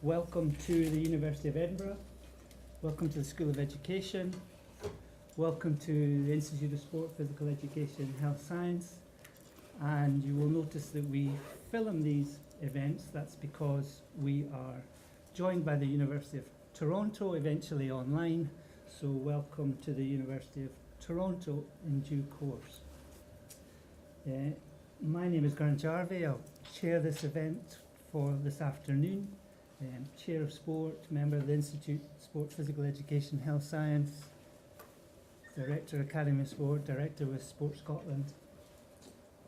Welcome to the University of Edinburgh. Welcome to the School of Education. Welcome to the Institute of Sport, Physical Education and Health Science. And you will notice that we film these events. That's because we are joined by the University of Toronto, eventually online. So welcome to the University of Toronto in due course. My name is Grant Jarvie. I'll chair this event for this afternoon. Chair of Sport, member of the Institute of Sport, Physical Education, Health Science, Director Academy of Sport, Director with Sport Scotland,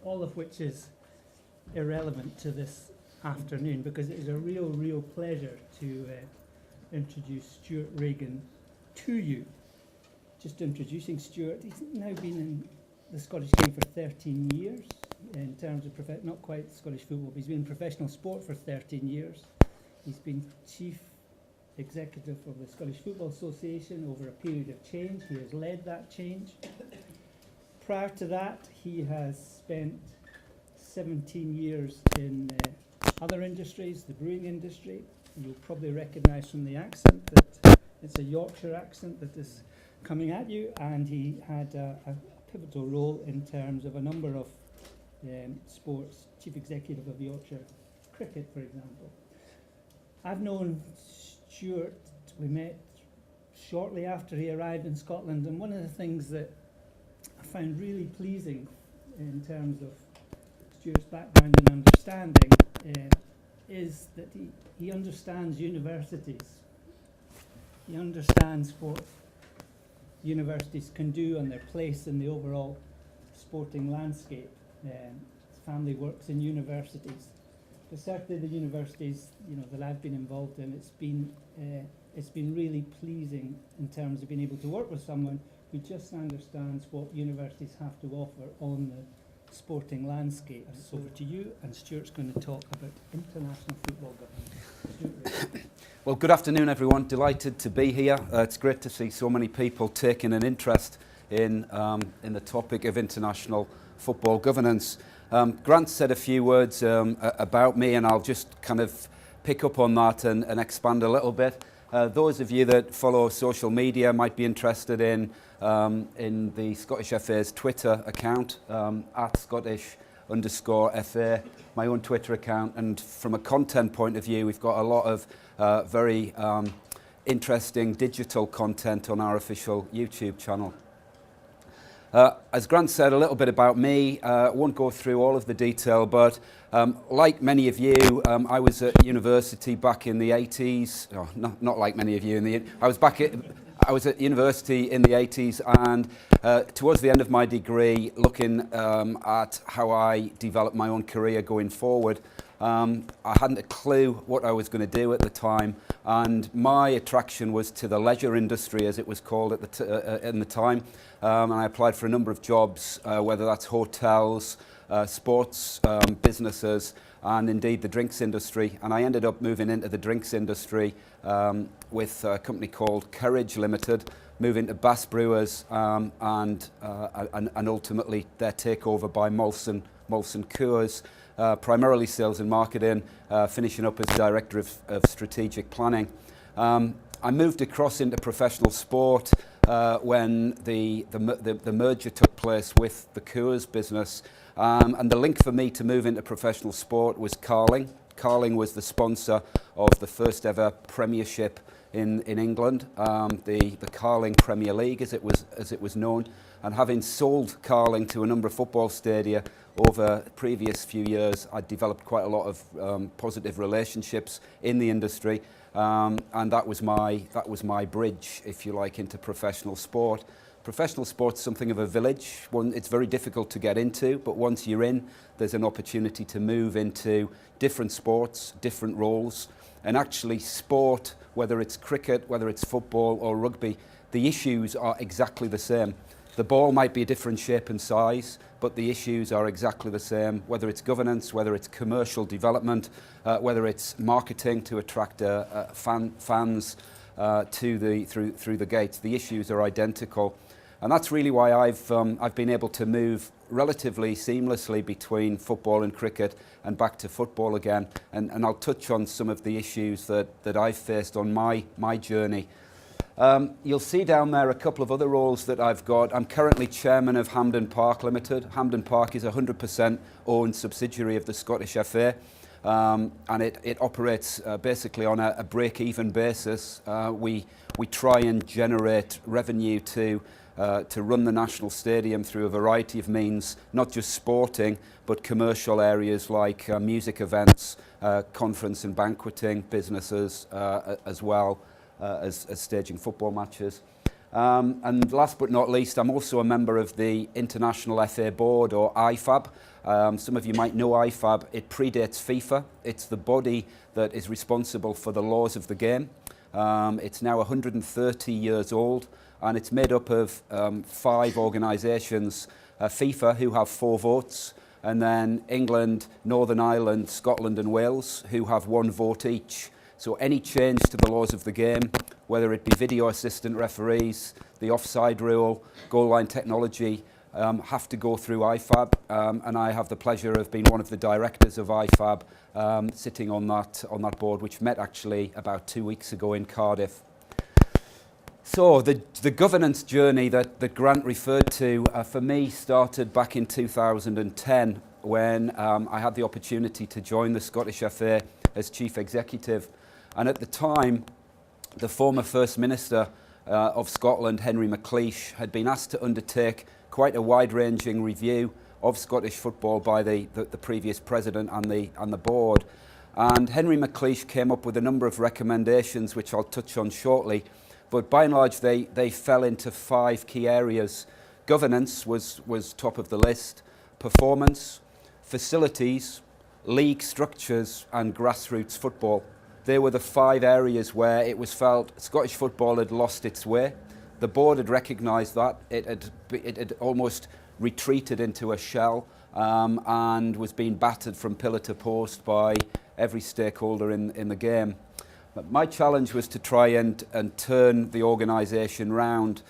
all of which is irrelevant to this afternoon because it is a real pleasure to introduce StewartRegan to you. Just introducing Stewart, he's now been in the Scottish game for 13 years in terms of, not quite Scottish football, but he's been in professional sport for 13 years. He's been Chief Executive of the Scottish Football Association over a period of change. He has led that change. Prior to that, he has spent 17 years in other industries, the brewing industry. You'll probably recognise from the accent that it's a Yorkshire accent that is coming at you, and he had a pivotal role in terms of a number of sports, Chief Executive of Yorkshire Cricket, for example. I've known Stewart, we met shortly after he arrived in Scotland, and one of the things that I found really pleasing in terms of Stewart's background and understanding is that he understands universities. He understands what universities can do and their place in the overall sporting landscape. His family works in universities. But certainly the universities, that I've been involved in, it's been really pleasing in terms of being able to work with someone who just understands what universities have to offer on the sporting landscape. Over to you, and Stuart's going to talk about international football governance. Well, good afternoon, everyone. Delighted to be here. It's great to see so many people taking an interest in the topic of international football governance. Grant said a few words about me, and I'll just kind of pick up on that and expand a little bit. Those of you that follow social media might be interested in the Scottish FA's Twitter account, at Scottish_FA, my own Twitter account. And from a content point of view, we've got a lot of very interesting digital content on our official YouTube channel. As Grant said, a little bit about me. I won't go through all of the detail, but like many of you, I was at university back in the 80s. Oh, not like many of you. I was at university in the 80s, and towards the end of my degree, looking at how I developed my own career going forward. I hadn't a clue what I was going to do at the time, and my attraction was to the leisure industry, as it was called at in the time. And I applied for a number of jobs, whether that's hotels, sports businesses, and indeed the drinks industry. And I ended up moving into the drinks industry with a company called Courage Limited, moving to Bass Brewers, and ultimately their takeover by Molson Coors. Primarily sales and marketing, finishing up as Director of Strategic Planning. I moved across into professional sport when the merger took place with the Coors business. And the link for me to move into professional sport was Carling. Carling was the sponsor of the first ever Premiership in England, the Carling Premier League as it was known. And having sold Carling to a number of football stadia over the previous few years, I developed quite a lot of positive relationships in the industry, and that was my bridge, if you like, into professional sport. Professional sport's something of a village. It's very difficult to get into, but once you're in, there's an opportunity to move into different sports, different roles, and actually sport, whether it's cricket, whether it's football or rugby, the issues are exactly the same. The ball might be a different shape and size, but the issues are exactly the same, whether it's governance, whether it's commercial development, whether it's marketing to attract fans through the gates. The issues are identical. And that's really why I've been able to move relatively seamlessly between football and cricket and back to football again. And I'll touch on some of the issues that I've faced on my journey. You'll see down there a couple of other roles that I've got. I'm currently chairman of Hampden Park Limited. Hampden Park is a 100% owned subsidiary of the Scottish FA. And it operates basically on a break-even basis. We try and generate revenue to run the National Stadium through a variety of means, not just sporting, but commercial areas like music events, conference and banqueting businesses, as well as staging football matches. And last but not least, I'm also a member of the International FA Board, or IFAB. Some of you might know IFAB. It predates FIFA. It's the body that is responsible for the laws of the game. It's now 130 years old, and it's made up of 5 organisations. FIFA, who have 4 votes, and then England, Northern Ireland, Scotland and Wales, who have 1 vote each. So any change to the laws of the game, whether it be video assistant referees, the offside rule, goal line technology, have to go through IFAB, and I have the pleasure of being one of the directors of IFAB, sitting on that board, which met actually about 2 weeks ago in Cardiff. So the governance journey that Grant referred to, for me, started back in 2010 when I had the opportunity to join the Scottish FA as chief executive. And at the time, the former First Minister of Scotland, Henry McLeish, had been asked to undertake quite a wide-ranging review of Scottish football by the previous president and the board. And Henry McLeish came up with a number of recommendations, which I'll touch on shortly. But by and large, they fell into 5 key areas. Governance was top of the list, performance, facilities, league structures, and grassroots football. They were the 5 areas where it was felt Scottish football had lost its way. The board had recognised that. It had almost retreated into a shell, and was being battered from pillar to post by every stakeholder in the game. But my challenge was to try and turn the organisation round,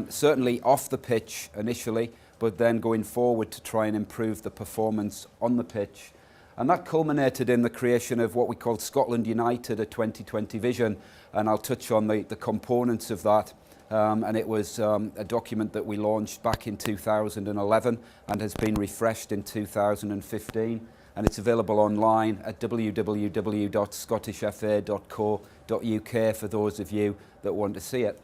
certainly off the pitch initially, but then going forward to try and improve the performance on the pitch. And that culminated in the creation of what we called Scotland United, a 2020 vision, and I'll touch on the components of that. And it was a document that we launched back in 2011 and has been refreshed in 2015. And it's available online at www.scottishfa.co.uk for those of you that want to see it.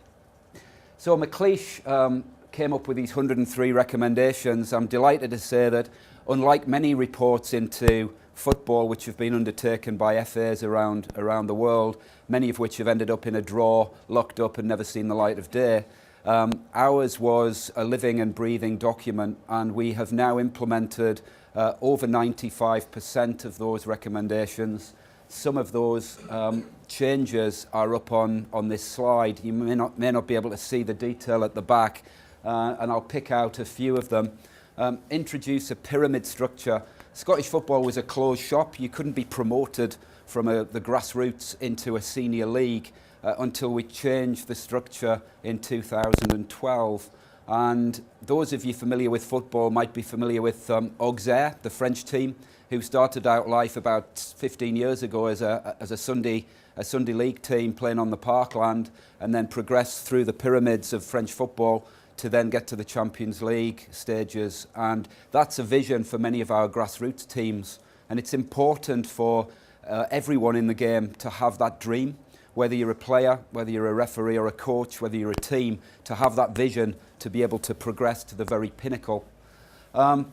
So McLeish came up with these 103 recommendations. I'm delighted to say that, unlike many reports into football which have been undertaken by FAs around the world, many of which have ended up in a drawer, locked up and never seen the light of day, ours was a living and breathing document, and we have now implemented over 95% of those recommendations. Some of those changes are up on this slide. You may not be able to see the detail at the back, and I'll pick out a few of them. Introduce a pyramid structure. Scottish football was a closed shop. You couldn't be promoted from the grassroots into a senior league until we changed the structure in 2012. And those of you familiar with football might be familiar with Auxerre, the French team, who started out life about 15 years ago as a Sunday league team playing on the parkland, and then progressed through the pyramids of French football to then get to the Champions League stages. And that's a vision for many of our grassroots teams. And it's important for everyone in the game to have that dream, whether you're a player, whether you're a referee or a coach, whether you're a team, to have that vision to be able to progress to the very pinnacle. A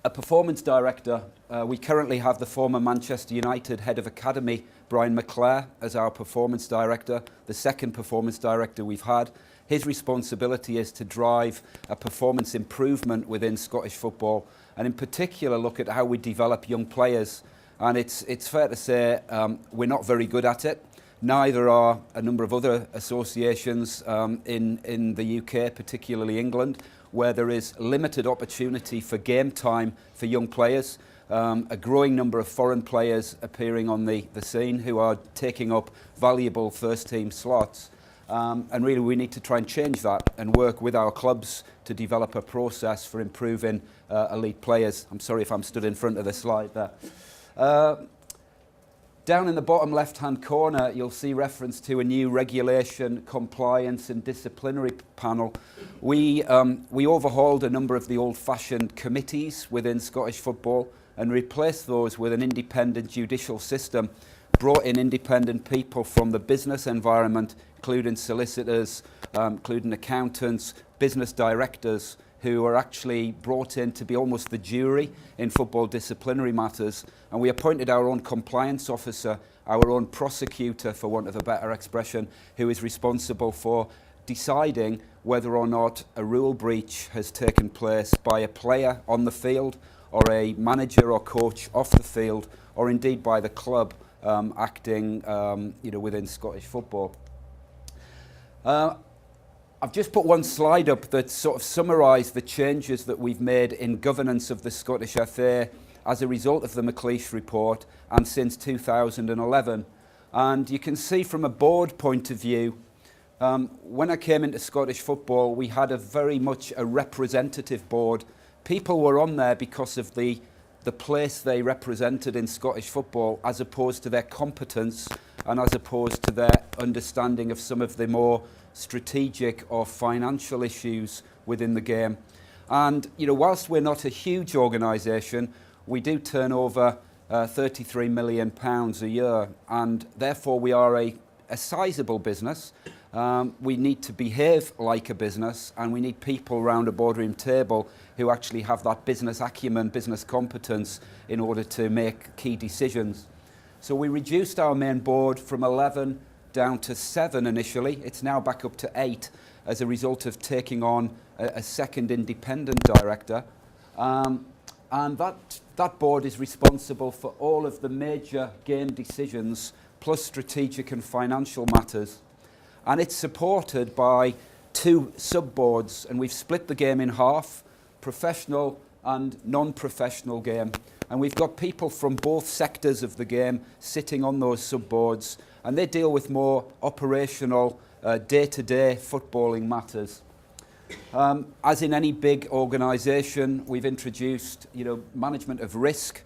performance director, we currently have the former Manchester United head of academy, Brian McClare, as our performance director, the second performance director we've had. His responsibility is to drive a performance improvement within Scottish football, and in particular look at how we develop young players. And it's fair to say we're not very good at it. Neither are a number of other associations in the UK, particularly England, where there is limited opportunity for game time for young players. A growing number of foreign players appearing on the scene who are taking up valuable first-team slots. And really we need to try and change that and work with our clubs to develop a process for improving elite players. I'm sorry if I'm stood in front of the slide there. Down in the bottom left-hand corner, you'll see reference to a new regulation, compliance and disciplinary panel. We overhauled a number of the old-fashioned committees within Scottish football and replaced those with an independent judicial system, brought in independent people from the business environment, including solicitors, including accountants, business directors, who are actually brought in to be almost the jury in football disciplinary matters. And we appointed our own compliance officer, our own prosecutor, for want of a better expression, who is responsible for deciding whether or not a rule breach has taken place by a player on the field, or a manager or coach off the field, or indeed by the club acting within Scottish football. I've just put one slide up that sort of summarised the changes that we've made in governance of the Scottish FA as a result of the McLeish report and since 2011. And you can see from a board point of view, when I came into Scottish football, we had a very much a representative board. People were on there because of the place they represented in Scottish football, as opposed to their competence and as opposed to their understanding of some of the more strategic or financial issues within the game. And whilst we're not a huge organisation, we do turn over £33 million a year, and therefore we are a sizable business. We need to behave like a business, and we need people around a boardroom table who actually have that business acumen, business competence in order to make key decisions. So we reduced our main board from 11 down to 7 initially. It's now back up to 8 as a result of taking on a second independent director. And that board is responsible for all of the major game decisions, plus strategic and financial matters. And it's supported by 2 sub-boards, and we've split the game in half, professional and non-professional game. And we've got people from both sectors of the game sitting on those sub-boards, and they deal with more operational, day-to-day footballing matters. As in any big organisation, we've introduced, management of risk,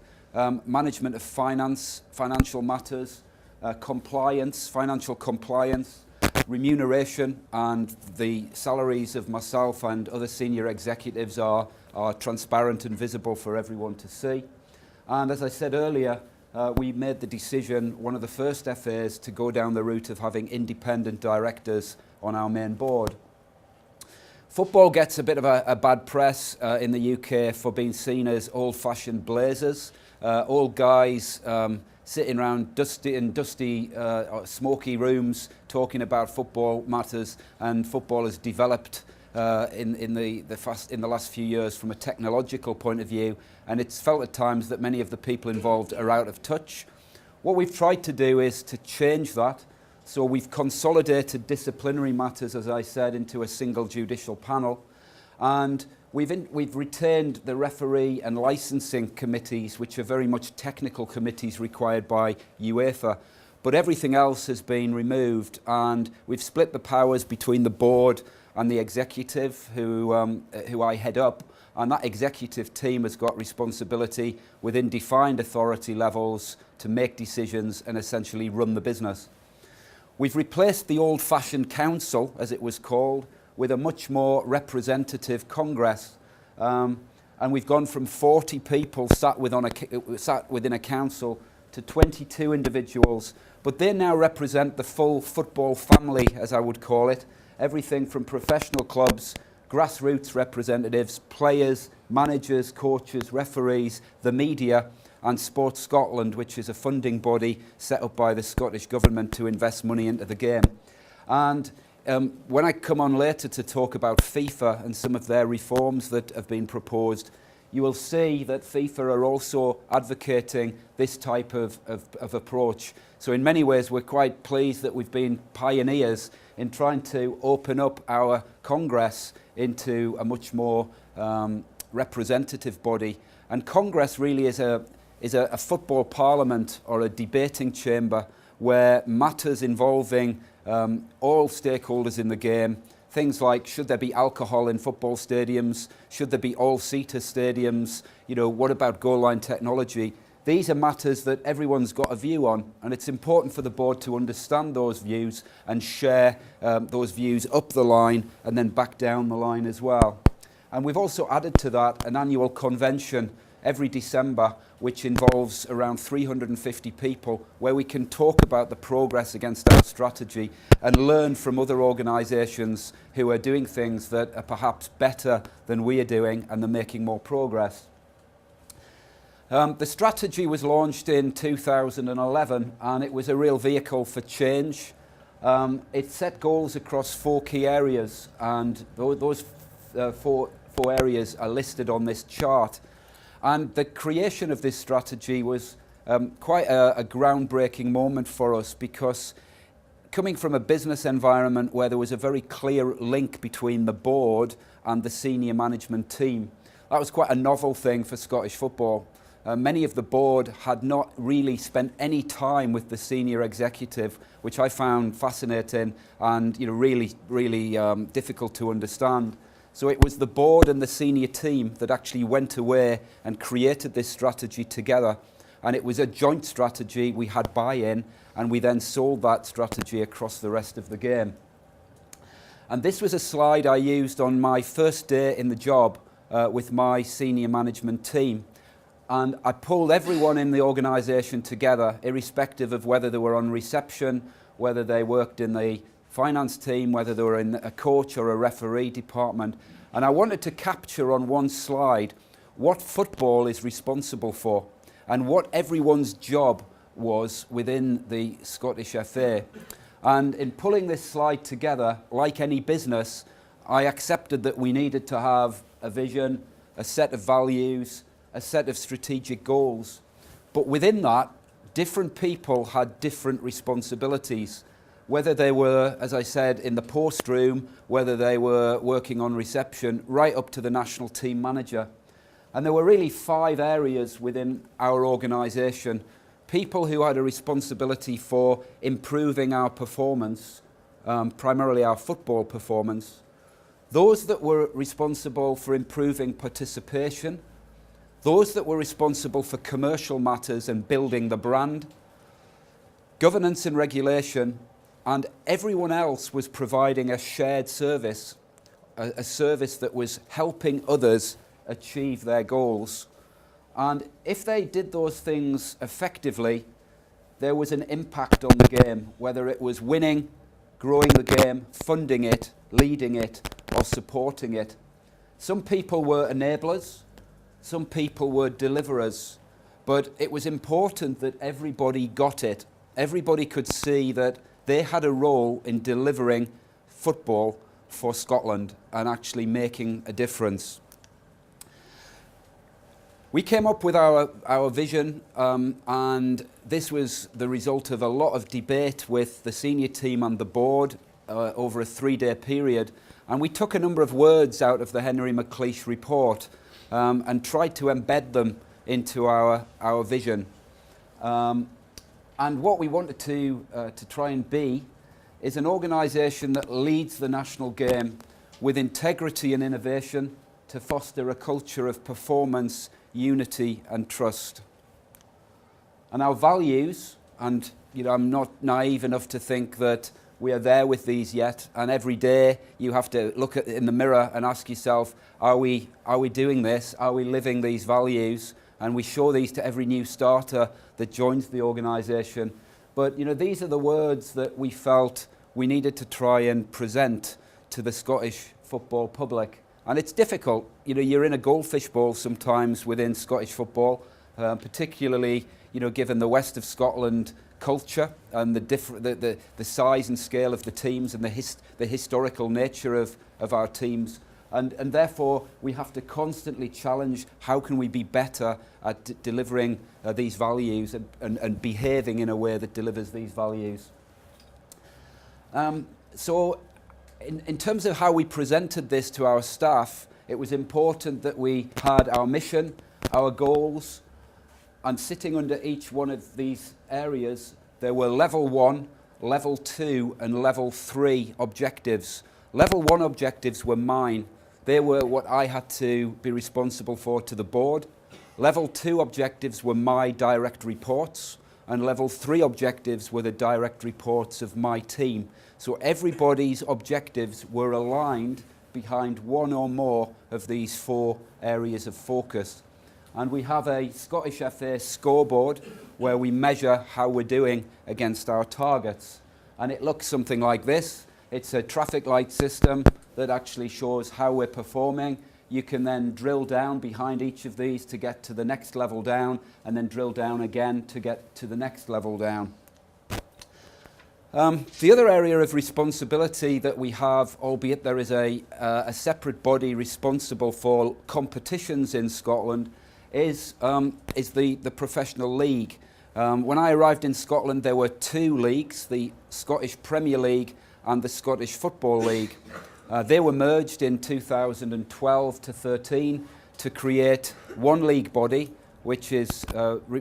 management of financial matters, compliance, financial compliance, remuneration, and the salaries of myself and other senior executives are transparent and visible for everyone to see. And as I said earlier, we made the decision, one of the first FAs, to go down the route of having independent directors on our main board. Football gets a bit of a bad press in the UK for being seen as old-fashioned blazers, old guys sitting around dusty, smoky rooms talking about football matters, and football has developed in the last few years from a technological point of view, and it's felt at times that many of the people involved are out of touch. What we've tried to do is to change that. So we've consolidated disciplinary matters, as I said, into a single judicial panel, and we've retained the referee and licensing committees, which are very much technical committees required by UEFA, but everything else has been removed, and we've split the powers between the board and the executive, who I head up, and that executive team has got responsibility within defined authority levels to make decisions and essentially run the business. We've replaced the old-fashioned council, as it was called, with a much more representative Congress. And we've gone from 40 people sat within a council to 22 individuals, but they now represent the full football family, as I would call it. Everything from professional clubs, grassroots representatives, players, managers, coaches, referees, the media, and Sports Scotland, which is a funding body set up by the Scottish Government to invest money into the game. And when I come on later to talk about FIFA and some of their reforms that have been proposed, you will see that FIFA are also advocating this type of approach. So in many ways, we're quite pleased that we've been pioneers in trying to open up our Congress into a much more representative body. And Congress really is a football parliament or a debating chamber where matters involving all stakeholders in the game, things like should there be alcohol in football stadiums, should there be all-seater stadiums, what about goal line technology? These are matters that everyone's got a view on, and it's important for the board to understand those views and share those views up the line and then back down the line as well. And we've also added to that an annual convention every December, which involves around 350 people, where we can talk about the progress against our strategy and learn from other organisations who are doing things that are perhaps better than we are doing, and they're making more progress. The strategy was launched in 2011, and it was a real vehicle for change. It set goals across 4 key areas, and those four areas are listed on this chart. And the creation of this strategy was quite a groundbreaking moment for us, because coming from a business environment where there was a very clear link between the board and the senior management team, that was quite a novel thing for Scottish football. Many of the board had not really spent any time with the senior executive, which I found fascinating and really difficult to understand. So it was the board and the senior team that actually went away and created this strategy together. And it was a joint strategy. We had buy-in, and we then sold that strategy across the rest of the game. And this was a slide I used on my first day in the job with my senior management team. And I pulled everyone in the organisation together, irrespective of whether they were on reception, whether they worked in the finance team, whether they were in a coach or a referee department. And I wanted to capture on one slide what football is responsible for and what everyone's job was within the Scottish FA. And in pulling this slide together, like any business, I accepted that we needed to have a vision, a set of values, a set of strategic goals. But within that, different people had different responsibilities. Whether they were, as I said, in the post room, whether they were working on reception, right up to the national team manager. And there were really 5 areas within our organisation. People who had a responsibility for improving our performance, primarily our football performance. Those that were responsible for improving participation. Those that were responsible for commercial matters and building the brand. Governance and regulation. And everyone else was providing a shared service, a service that was helping others achieve their goals. And if they did those things effectively, there was an impact on the game, whether it was winning, growing the game, funding it, leading it, or supporting it. Some people were enablers, some people were deliverers, but it was important that everybody got it. Everybody could see that they had a role in delivering football for Scotland and actually making a difference. We came up with our vision, and this was the result of a lot of debate with the senior team and the board over a 3-day period. And we took a number of words out of the Henry McLeish report and tried to embed them into our vision. And what we wanted to try and be is an organisation that leads the national game with integrity and innovation to foster a culture of performance, unity and trust. And our values, and I'm not naive enough to think that we are there with these yet, and every day you have to look in the mirror and ask yourself, are we doing this? Are we living these values? And we show these to every new starter that joins the organisation. But these are the words that we felt we needed to try and present to the Scottish football public. And it's difficult. You're in a goldfish bowl sometimes within Scottish football, particularly given the west of Scotland culture and the size and scale of the teams and the historical nature of our teams. And therefore, we have to constantly challenge how can we be better at delivering these values and behaving in a way that delivers these values. So in terms of how we presented this to our staff, it was important that we had our mission, our goals, and sitting under each one of these areas there were level 1, level 2 and level 3 objectives. Level 1 objectives were mine. They were what I had to be responsible for to the board. Level 2 objectives were my direct reports, and level 3 objectives were the direct reports of my team. So everybody's objectives were aligned behind one or more of these 4 areas of focus. And we have a Scottish FA scoreboard where we measure how we're doing against our targets. And it looks something like this. It's a traffic light system that actually shows how we're performing. You can then drill down behind each of these to get to the next level down, and then drill down again to get to the next level down. The other area of responsibility that we have, albeit there is a separate body responsible for competitions in Scotland, is the professional league. When I arrived in Scotland, there were 2 leagues, the Scottish Premier League and the Scottish Football League. They were merged in 2012 to 13 to create one league body, which has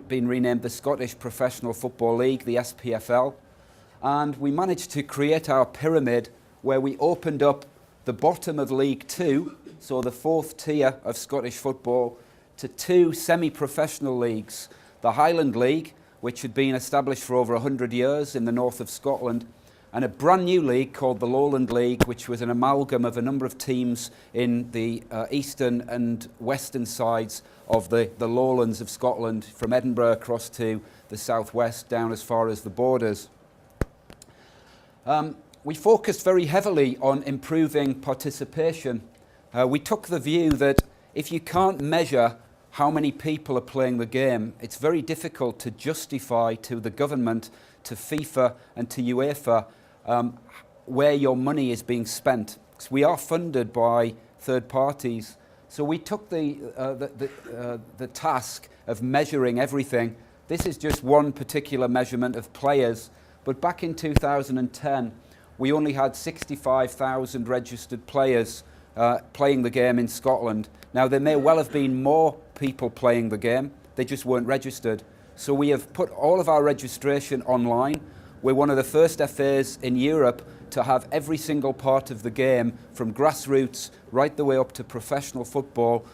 been renamed the Scottish Professional Football League, the SPFL. And we managed to create our pyramid where we opened up the bottom of League 2, so the 4th tier of Scottish football, to 2 semi-professional leagues. The Highland League, which had been established for over 100 years in the north of Scotland, and a brand new league called the Lowland League, which was an amalgam of a number of teams in the eastern and western sides of the lowlands of Scotland, from Edinburgh across to the southwest, down as far as the borders. We focused very heavily on improving participation. We took the view that if you can't measure how many people are playing the game, it's very difficult to justify to the government, to FIFA and to UEFA where your money is being spent. Because we are funded by third parties. So we took the task of measuring everything. This is just one particular measurement of players. But back in 2010, we only had 65,000 registered players playing the game in Scotland. Now, there may well have been more people playing the game. They just weren't registered. So we have put all of our registration online. We're one of the first FAs in Europe to have every single part of the game, from grassroots right the way up to professional football,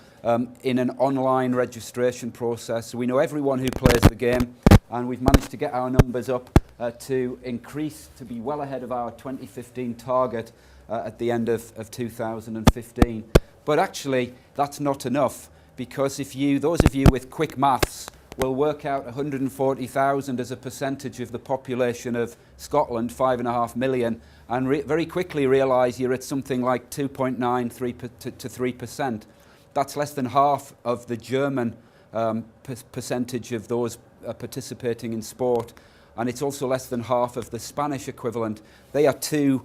in an online registration process. So we know everyone who plays the game, and we've managed to get our numbers up to increase, to be well ahead of our 2015 target at the end of 2015. But actually, that's not enough, because those of you with quick maths will work out 140,000 as a percentage of the population of Scotland, 5.5 million, and very quickly realise you're at something like 2.93 to 3%. That's less than half of the German percentage of those participating in sport, and it's also less than half of the Spanish equivalent. They are 2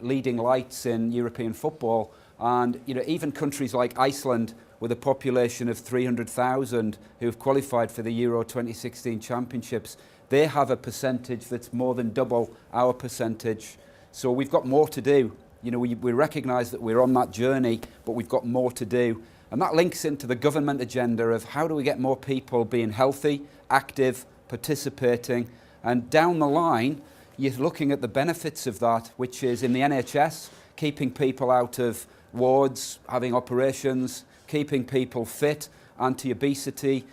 leading lights in European football, and even countries like Iceland, with a population of 300,000 who have qualified for the Euro 2016 Championships, they have a percentage that's more than double our percentage. So we've got more to do. We recognise that we're on that journey, but we've got more to do. And that links into the government agenda of how do we get more people being healthy, active, participating, and down the line, you're looking at the benefits of that, which is in the NHS, keeping people out of wards, having operations, keeping people fit, anti-obesity,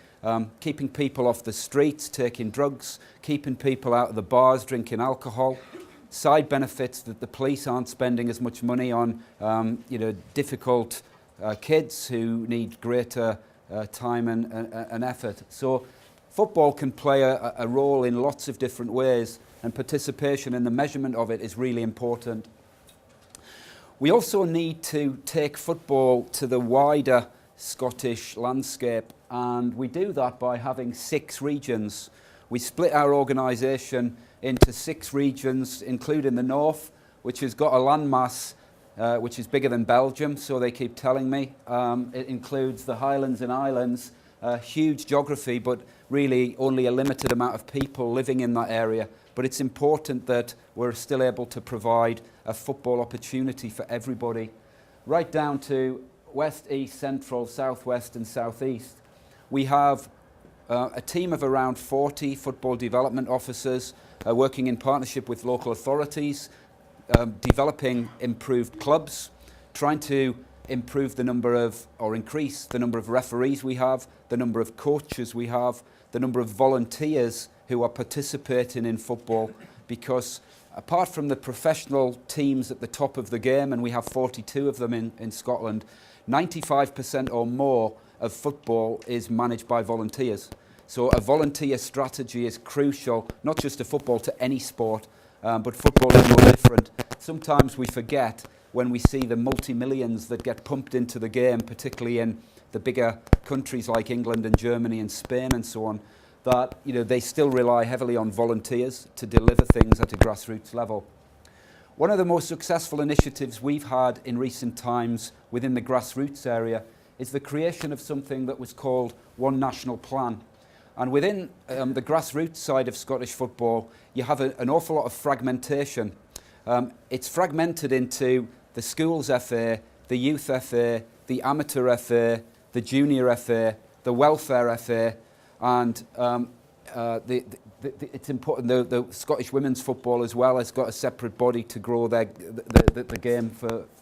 keeping people off the streets, taking drugs, keeping people out of the bars, drinking alcohol. Side benefits that the police aren't spending as much money on, difficult kids who need greater time and effort. So football can play a role in lots of different ways, and participation and the measurement of it is really important. We also need to take football to the wider Scottish landscape, and we do that by having 6 regions. We split our organisation into 6 regions, including the north, which has got a landmass which is bigger than Belgium, so they keep telling me. It includes the Highlands and Islands, huge geography, but really only a limited amount of people living in that area. But it's important that we're still able to provide a football opportunity for everybody, right down to west, east, central, southwest and southeast. We have a team of around 40 football development officers working in partnership with local authorities, developing improved clubs, trying to improve the number of, or increase the number of referees we have, the number of coaches we have, the number of volunteers who are participating in football, because apart from the professional teams at the top of the game, and we have 42 of them in Scotland, 95% or more of football is managed by volunteers. So a volunteer strategy is crucial, not just to football, to any sport, but football is no different. Sometimes we forget when we see the multi-millions that get pumped into the game, particularly in the bigger countries like England and Germany and Spain and so on, that they still rely heavily on volunteers to deliver things at a grassroots level. One of the most successful initiatives we've had in recent times within the grassroots area is the creation of something that was called One National Plan. And within the grassroots side of Scottish football, you have an awful lot of fragmentation. It's fragmented into the schools FA, the youth FA, the amateur FA, the junior FA, the welfare FA, and it's important the Scottish women's football as well has got a separate body to grow the game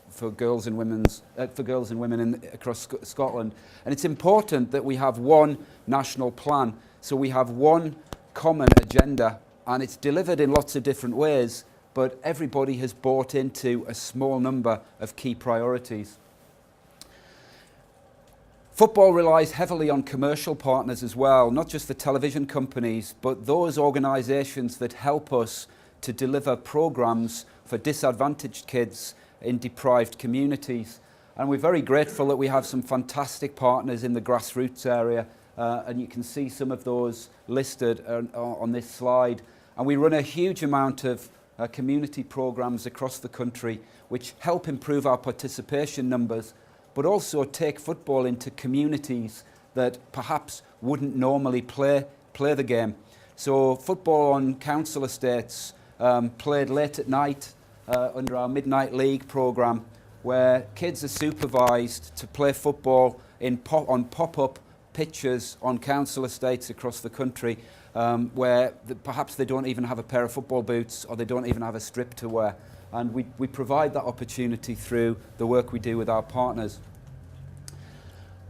for girls and women across Scotland. And it's important that we have one national plan, so we have one common agenda, and it's delivered in lots of different ways, but everybody has bought into a small number of key priorities. Football relies heavily on commercial partners as well, not just the television companies, but those organisations that help us to deliver programmes for disadvantaged kids in deprived communities. And we're very grateful that we have some fantastic partners in the grassroots area, and you can see some of those listed on this slide. And we run a huge amount of community programmes across the country which help improve our participation numbers, but also take football into communities that perhaps wouldn't normally play the game. So football on council estates, played late at night under our Midnight League programme, where kids are supervised to play football on pop-up pitches on council estates across the country, where perhaps they don't even have a pair of football boots, or they don't even have a strip to wear. And we provide that opportunity through the work we do with our partners.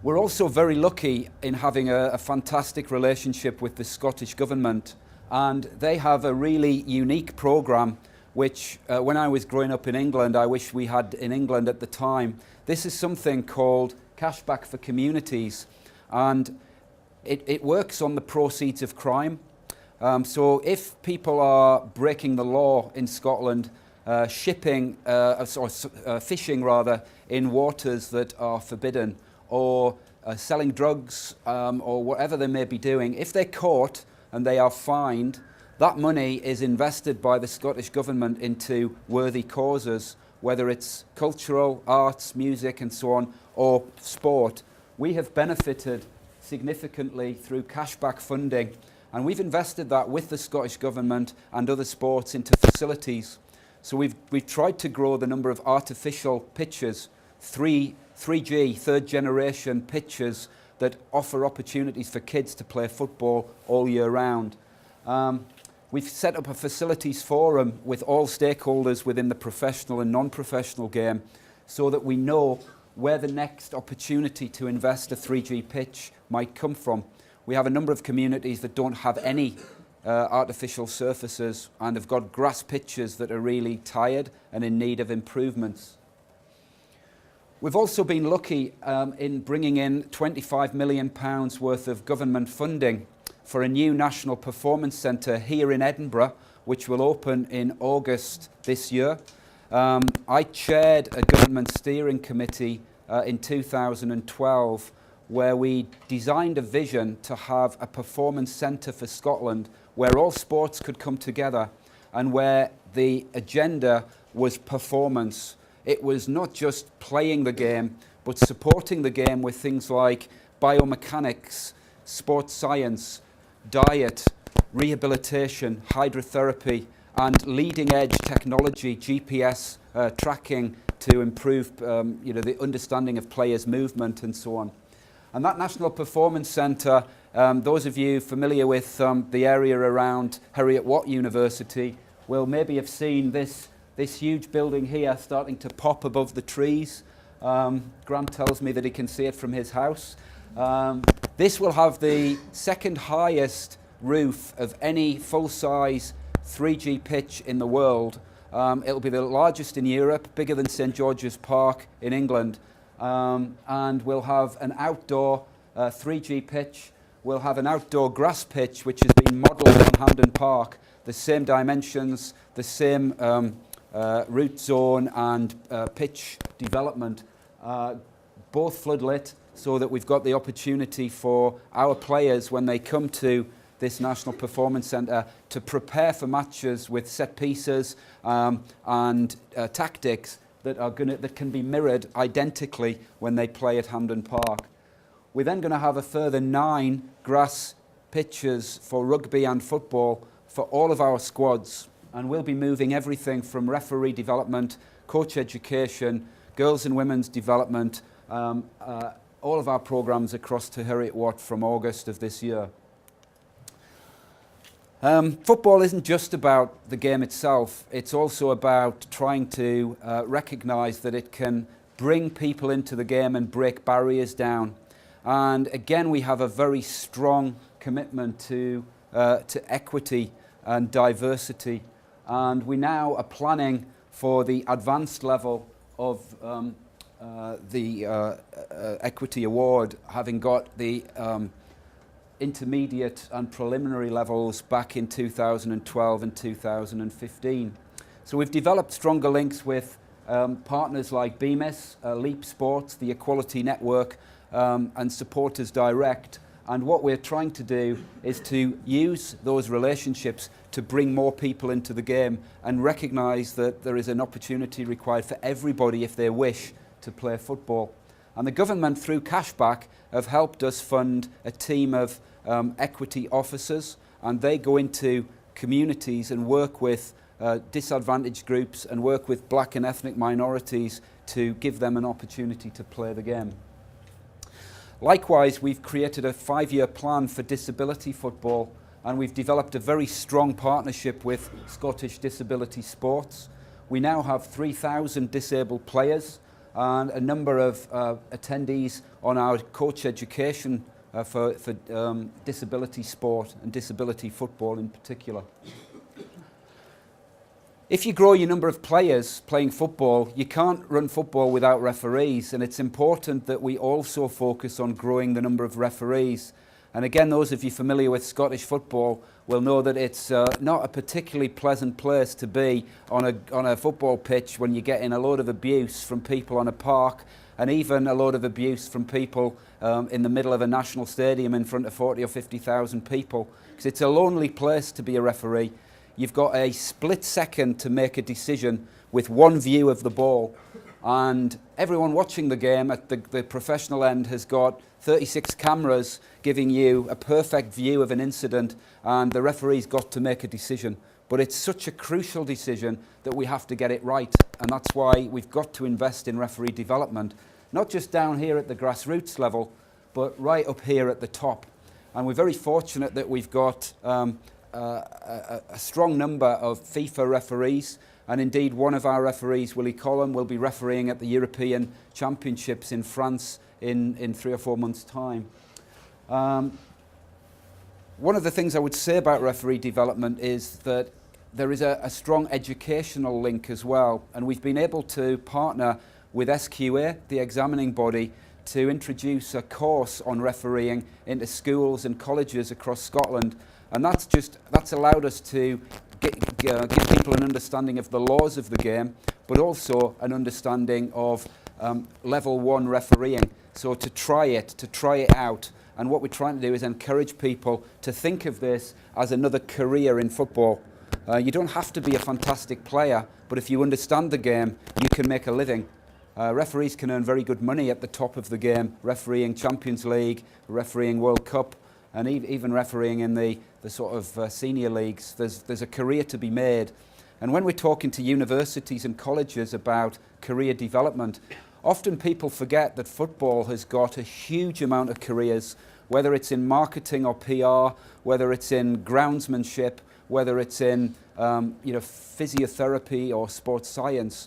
We're also very lucky in having a fantastic relationship with the Scottish Government, and they have a really unique programme which, when I was growing up in England, I wish we had in England at the time. This is something called Cashback for Communities, and it works on the proceeds of crime. So if people are breaking the law in Scotland, fishing rather, in waters that are forbidden, or selling drugs, or whatever they may be doing, if they're caught and they are fined, that money is invested by the Scottish Government into worthy causes, whether it's cultural, arts, music and so on, or sport. We have benefited significantly through cashback funding, and we've invested that with the Scottish Government and other sports into facilities. So we've tried to grow the number of artificial pitches, 3G, third generation pitches that offer opportunities for kids to play football all year round. We've set up a facilities forum with all stakeholders within the professional and non-professional game, so that we know where the next opportunity to invest a 3G pitch might come from. We have a number of communities that don't have any artificial surfaces and have got grass pitches that are really tired and in need of improvements. We've also been lucky in bringing in £25 million worth of government funding for a new National Performance Centre here in Edinburgh, which will open in August this year. I chaired a government steering committee in 2012 where we designed a vision to have a performance centre for Scotland where all sports could come together and where the agenda was performance. It was not just playing the game, but supporting the game with things like biomechanics, sports science, diet, rehabilitation, hydrotherapy, and leading-edge technology, GPS tracking to improve the understanding of players' movement and so on. And that National Performance Centre Those of you familiar with the area around Heriot-Watt University will maybe have seen this huge building here starting to pop above the trees. Grant tells me that he can see it from his house. This will have the second highest roof of any full-size 3G pitch in the world. It'll be the largest in Europe, bigger than St George's Park in England, and we'll have an outdoor 3G pitch. We'll have an outdoor grass pitch which has been modelled on Hampden Park, the same dimensions, the same root zone and pitch development, both floodlit, so that we've got the opportunity for our players when they come to this National Performance Centre to prepare for matches with set pieces and tactics that can be mirrored identically when they play at Hampden Park. We're then going to have a further 9 grass pitches for rugby and football for all of our squads, and we'll be moving everything from referee development, coach education, girls and women's development, all of our programmes across to Heriot-Watt from August of this year. Football isn't just about the game itself, it's also about trying to recognise that it can bring people into the game and break barriers down. And again, we have a very strong commitment to equity and diversity, and we now are planning for the advanced level of the Equity Award, having got the intermediate and preliminary levels back in 2012 and 2015. So we've developed stronger links with partners like BMIS, Leap Sports, the Equality Network, and Supporters Direct. And what we're trying to do is to use those relationships to bring more people into the game and recognise that there is an opportunity required for everybody, if they wish, to play football. And the government, through cashback, have helped us fund a team of equity officers, and they go into communities and work with disadvantaged groups and work with black and ethnic minorities to give them an opportunity to play the game. Likewise, we've created a 5-year plan for disability football, and we've developed a very strong partnership with Scottish Disability Sports. We now have 3,000 disabled players and a number of attendees on our coach education for disability sport and disability football in particular. If you grow your number of players playing football, you can't run football without referees, and it's important that we also focus on growing the number of referees. And again, those of you familiar with Scottish football will know that it's not a particularly pleasant place to be on a football pitch when you're getting a load of abuse from people on a park, and even a load of abuse from people in the middle of a national stadium in front of 40 or 50,000 people. Because it's a lonely place to be a referee. You've got a split second to make a decision with one view of the ball, and everyone watching the game at the professional end has got 36 cameras giving you a perfect view of an incident, and the referee's got to make a decision. But it's such a crucial decision that we have to get it right, and that's why we've got to invest in referee development, not just down here at the grassroots level, but right up here at the top. And we're very fortunate that we've got a strong number of FIFA referees, and indeed one of our referees, Willie Collum, will be refereeing at the European Championships in France in 3 or 4 months' time. One of the things I would say about referee development is that there is a strong educational link as well, and we've been able to partner with SQA, the examining body, to introduce a course on refereeing into schools and colleges across Scotland. And that's allowed us to give people an understanding of the laws of the game, but also an understanding of level 1 refereeing. So to try it out. And what we're trying to do is encourage people to think of this as another career in football. You don't have to be a fantastic player, but if you understand the game, you can make a living. Referees can earn very good money at the top of the game, refereeing Champions League, refereeing World Cup, and even refereeing in the sort of senior leagues. There's a career to be made. And when we're talking to universities and colleges about career development, often people forget that football has got a huge amount of careers whether it's in marketing or PR, whether it's in groundsmanship, whether it's in physiotherapy or sports science.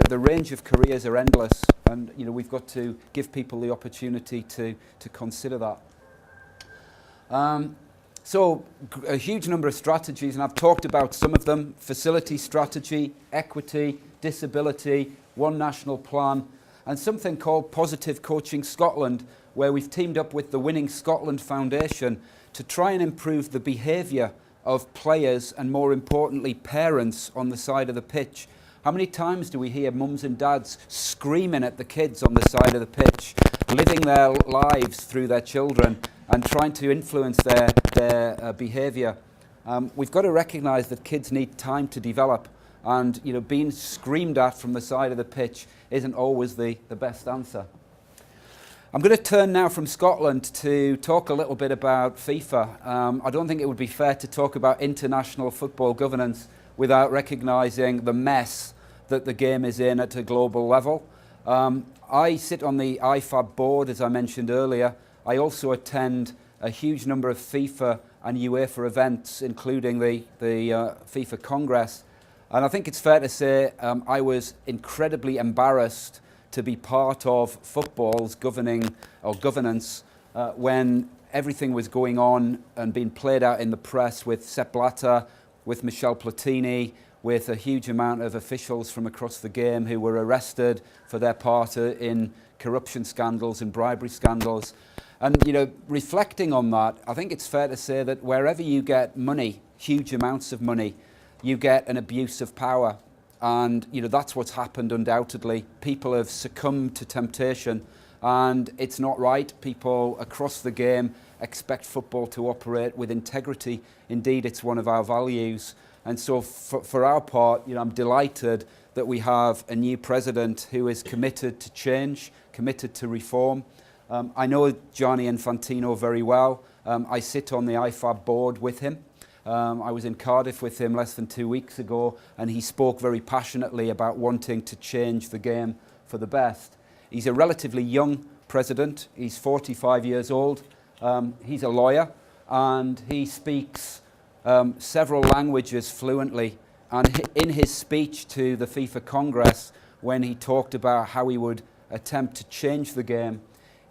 The range of careers are endless, and we've got to give people the opportunity to consider that. So a huge number of strategies, and I've talked about some of them: facility strategy, equity, disability, one national plan, and something called Positive Coaching Scotland, where we've teamed up with the Winning Scotland Foundation to try and improve the behaviour of players and, more importantly, parents on the side of the pitch. How many times do we hear mums and dads screaming at the kids on the side of the pitch, living their lives through their children and trying to influence their behaviour? We've got to recognise that kids need time to develop, and being screamed at from the side of the pitch isn't always the best answer. I'm going to turn now from Scotland to talk a little bit about FIFA. I don't think it would be fair to talk about international football governance without recognising the mess that the game is in at a global level. I sit on the IFAB board, as I mentioned earlier. I also attend a huge number of FIFA and UEFA events, including the FIFA Congress. And I think it's fair to say I was incredibly embarrassed to be part of football's governance when everything was going on and being played out in the press with Sepp Blatter, with Michel Platini, with a huge amount of officials from across the game who were arrested for their part in corruption scandals and bribery scandals. And reflecting on that, I think it's fair to say that wherever you get money, huge amounts of money, you get an abuse of power. And that's what's happened undoubtedly. People have succumbed to temptation, and it's not right. People across the game expect football to operate with integrity. Indeed, it's one of our values. And so for our part, I'm delighted that we have a new president who is committed to change, committed to reform. I know Gianni Infantino very well. I sit on the IFAB board with him. I was in Cardiff with him less than 2 weeks ago, and he spoke very passionately about wanting to change the game for the best. He's a relatively young president. He's 45 years old. He's a lawyer, and he speaks several languages fluently. And in his speech to the FIFA Congress, when he talked about how he would attempt to change the game,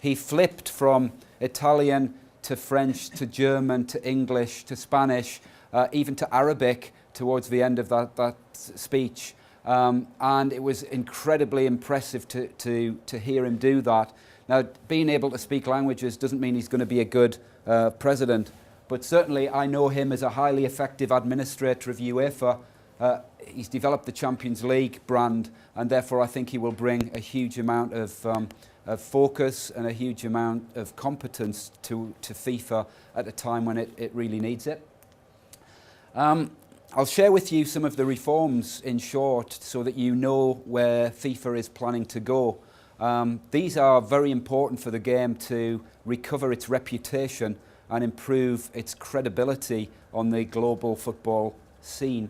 he flipped from Italian to French, to German, to English, to Spanish, even to Arabic towards the end of that speech. And it was incredibly impressive to hear him do that. Now, being able to speak languages doesn't mean he's going to be a good president, but certainly I know him as a highly effective administrator of UEFA. He's developed the Champions League brand, and therefore I think he will bring a huge amount of focus and a huge amount of competence to FIFA at a time when it really needs it. I'll share with you some of the reforms in short so that you know where FIFA is planning to go. These are very important for the game to recover its reputation and improve its credibility on the global football scene.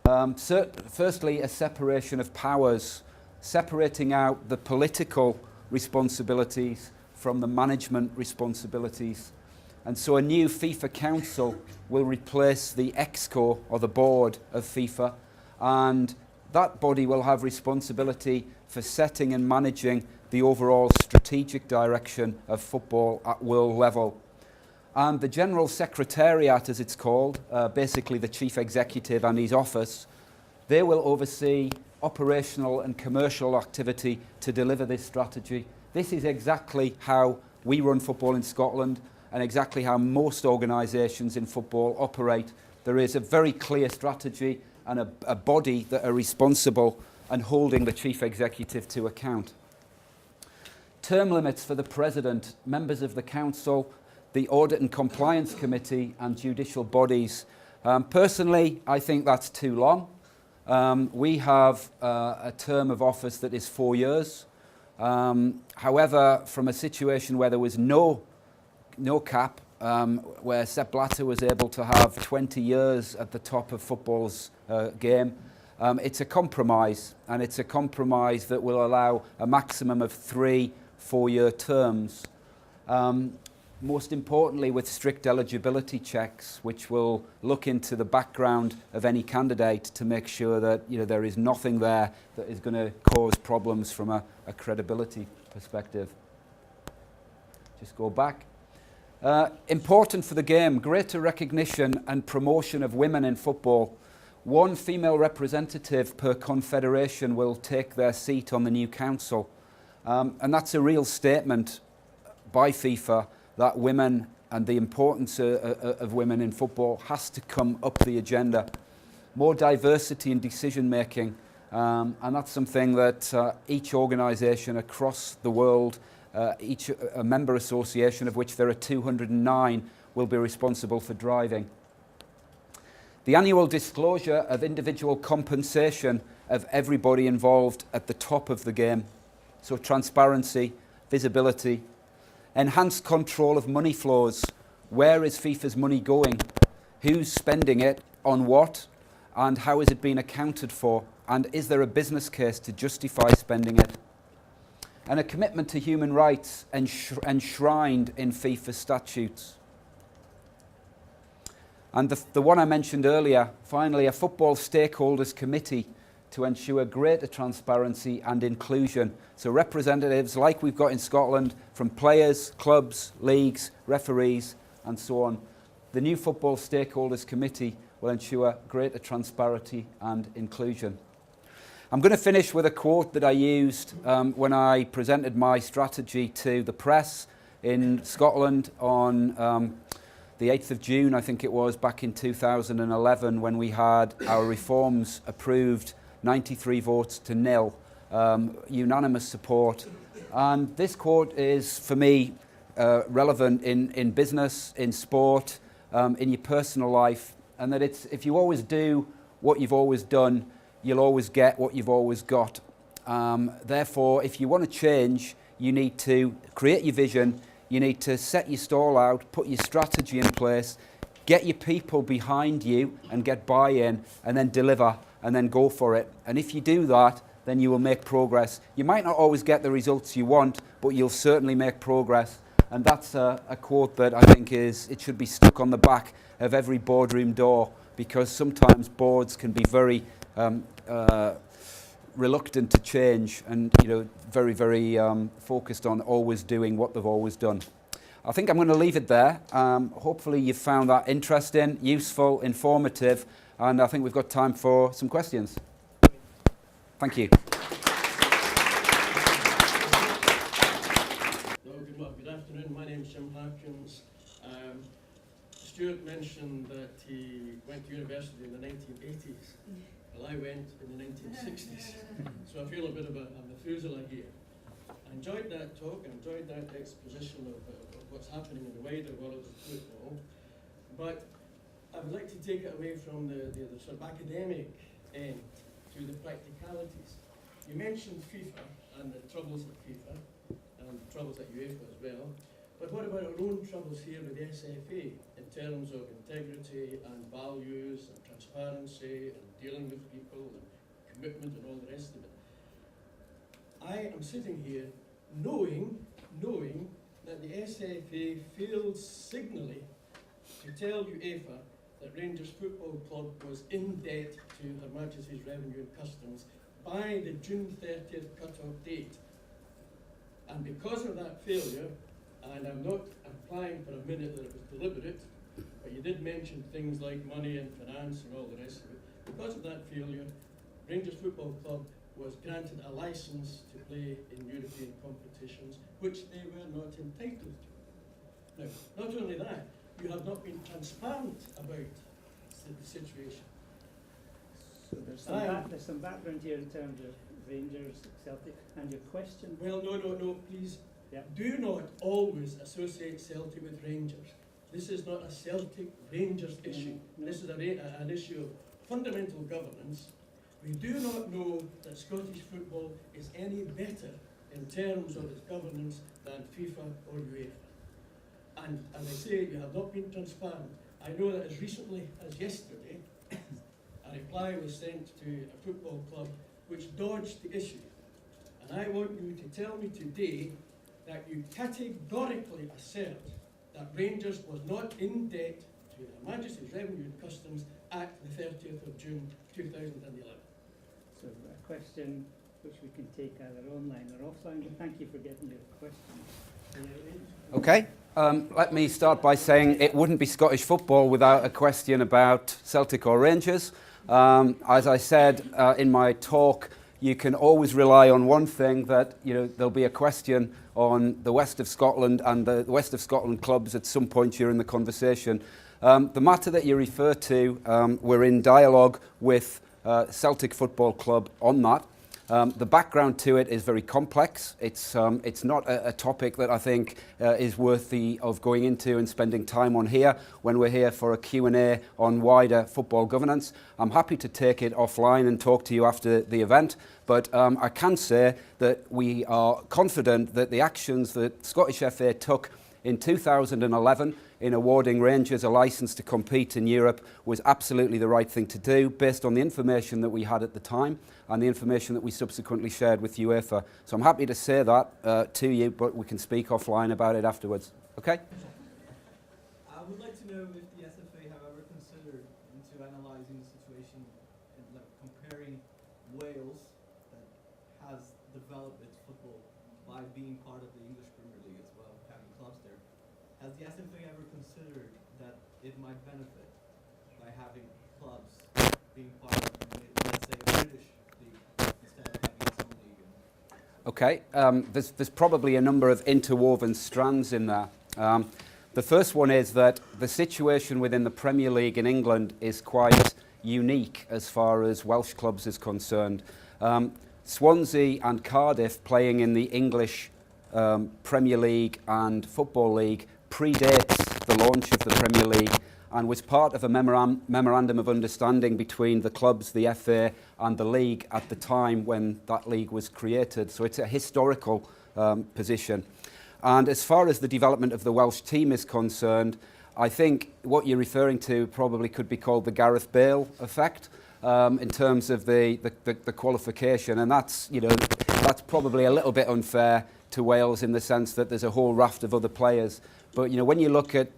Firstly, a separation of powers, separating out the political responsibilities from the management responsibilities. And so a new FIFA Council will replace the ExCo, or the board of FIFA, and that body will have responsibility for setting and managing the overall strategic direction of football at world level. And the General Secretariat, as it's called, basically the Chief Executive and his office, they will oversee operational and commercial activity to deliver this strategy. This is exactly how we run football in Scotland and exactly how most organisations in football operate. There is a very clear strategy and a body that are responsible and holding the Chief Executive to account. Term limits for the President, members of the Council, the Audit and Compliance Committee and judicial bodies. Personally, I think that's too long. We have a term of office that is 4 years. However, from a situation where there was no cap, where Sepp Blatter was able to have 20 years at the top of football's game, it's a compromise, and it's a compromise that will allow a maximum of 3 4-year terms. most importantly with strict eligibility checks, which will look into the background of any candidate to make sure that there is nothing there that is going to cause problems from a credibility perspective. Just go back. Important for the game, greater recognition and promotion of women in football. 1 female representative per confederation will take their seat on the new council. And that's a real statement by FIFA that women and the importance of women in football has to come up the agenda. More diversity in decision making, and that's something that each organisation across the world, each a member association of which there are 209, will be responsible for driving. The annual disclosure of individual compensation of everybody involved at the top of the game. So transparency, visibility, enhanced control of money flows. Where is FIFA's money going? Who's spending it? On what? And how is it being accounted for? And is there a business case to justify spending it? And a commitment to human rights enshrined in FIFA statutes. And the one I mentioned earlier, finally, a football stakeholders committee to ensure greater transparency and inclusion. So representatives like we've got in Scotland from players, clubs, leagues, referees and so on. The new Football Stakeholders Committee will ensure greater transparency and inclusion. I'm going to finish with a quote that I used when I presented my strategy to the press in Scotland on the 8th of June, I think it was, back in 2011 when we had our reforms approved, 93 votes to 0, unanimous support. And this quote is, for me, relevant in business, in sport, in your personal life, and that it's, if you always do what you've always done, you'll always get what you've always got. Therefore, if you want to change, you need to create your vision, you need to set your stall out, put your strategy in place, get your people behind you and get buy-in, and then deliver and then go for it. And if you do that, then you will make progress. You might not always get the results you want, but you'll certainly make progress. And that's a quote that I think it should be stuck on the back of every boardroom door, because sometimes boards can be very reluctant to change and very, very focused on always doing what they've always done. I think I'm going to leave it there. Hopefully you've found that interesting, useful, informative, and I think we've got time for some questions. Thank you. Good afternoon, my name is Jim Harkins. Stuart mentioned that he went to university in the 1980s. Well, I went in the 1960s, so I feel a bit of a Methuselah here. I enjoyed that talk, I enjoyed that exposition of what's happening in the wider world of football, but I would like to take it away from the sort of academic end to the practicalities. You mentioned FIFA and the troubles at FIFA, and the troubles at UEFA as well, but what about our own troubles here with the SFA in terms of integrity and values and transparency and dealing with people and commitment and all the rest of it? I am sitting here knowing that the SFA failed signally to tell UEFA that Rangers Football Club was in debt to Her Majesty's Revenue and Customs by the June 30th cut-off date. And because of that failure, and I'm not implying for a minute that it was deliberate, but you did mention things like money and finance and all the rest of it. Because of that failure, Rangers Football Club was granted a license to play in European competitions, which they were not entitled to. Now, not only that, you have not been transparent about the situation. So there's some background here in terms of Rangers, Celtic, and your question. Well, no, please. Yeah. Do not always associate Celtic with Rangers. This is not a Celtic Rangers issue. No. This is an issue of fundamental governance. We do not know that Scottish football is any better in terms of its governance than FIFA or UEFA. And as I say, you have not been transparent. I know that as recently as yesterday, a reply was sent to a football club which dodged the issue. And I want you to tell me today that you categorically assert that Rangers was not in debt to Her Majesty's Revenue and Customs at the 30th of June 2011. So a question which we can take either online or offline, but thank you for getting your questions. Okay. Let me start by saying it wouldn't be Scottish football without a question about Celtic or Rangers. As I said in my talk, you can always rely on one thing, that there'll be a question on the West of Scotland and the West of Scotland clubs at some point during the conversation. The matter that you refer to, we're in dialogue with Celtic Football Club on that. The background to it is very complex. It's not a topic that I think is worthy of going into and spending time on here when we're here for a Q&A on wider football governance. I'm happy to take it offline and talk to you after the event, but I can say that we are confident that the actions that Scottish FA took in 2011 in awarding Rangers a licence to compete in Europe was absolutely the right thing to do based on the information that we had at the time and the information that we subsequently shared with UEFA. So I'm happy to say that to you, but we can speak offline about it afterwards. Okay? I would like to know if the SFA have ever considered into analysing the situation and comparing Wales, that has developed its football by being part of the English Premier League as well, having clubs there. Has the SFA ever considered that it might benefit by having clubs being part of, let's say, British league instead of having its own league? Okay, there's probably a number of interwoven strands in there. The first one is that the situation within the Premier League in England is quite unique as far as Welsh clubs is concerned. Swansea and Cardiff playing in the English Premier League and Football League predates the launch of the Premier League and was part of a memorandum of understanding between the clubs, the FA and the league at the time when that league was created. So it's a historical position. And as far as the development of the Welsh team is concerned, I think what you're referring to probably could be called the Gareth Bale effect in terms of the qualification. And that's probably a little bit unfair to Wales in the sense that there's a whole raft of other players. But when you look at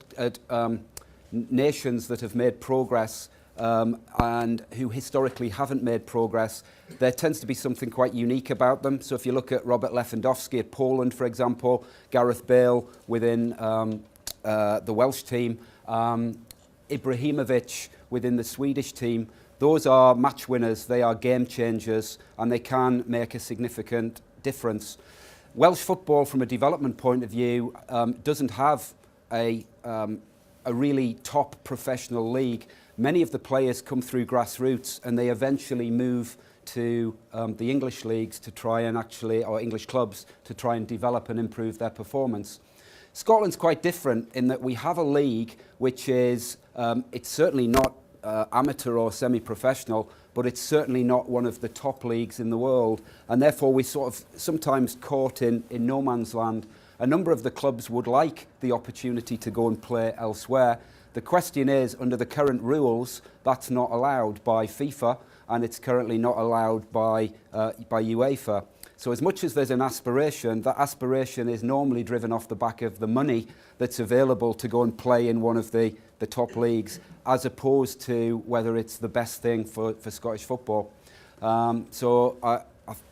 nations that have made progress and who historically haven't made progress, there tends to be something quite unique about them. So if you look at Robert Lewandowski at Poland, for example, Gareth Bale within the Welsh team, Ibrahimovic within the Swedish team, those are match winners, they are game changers, and they can make a significant difference. Welsh football, from a development point of view, doesn't have a really top professional league. Many of the players come through grassroots and they eventually move to the English leagues to try and or English clubs to try and develop and improve their performance. Scotland's quite different in that we have a league which is, it's certainly not amateur or semi-professional, but it's certainly not one of the top leagues in the world, and therefore we're sort of sometimes caught in no man's land. A number of the clubs would like the opportunity to go and play elsewhere. The question is, under the current rules, that's not allowed by FIFA, and it's currently not allowed by UEFA. So as much as there's an aspiration, that aspiration is normally driven off the back of the money that's available to go and play in one of the top leagues, as opposed to whether it's the best thing for Scottish football. So I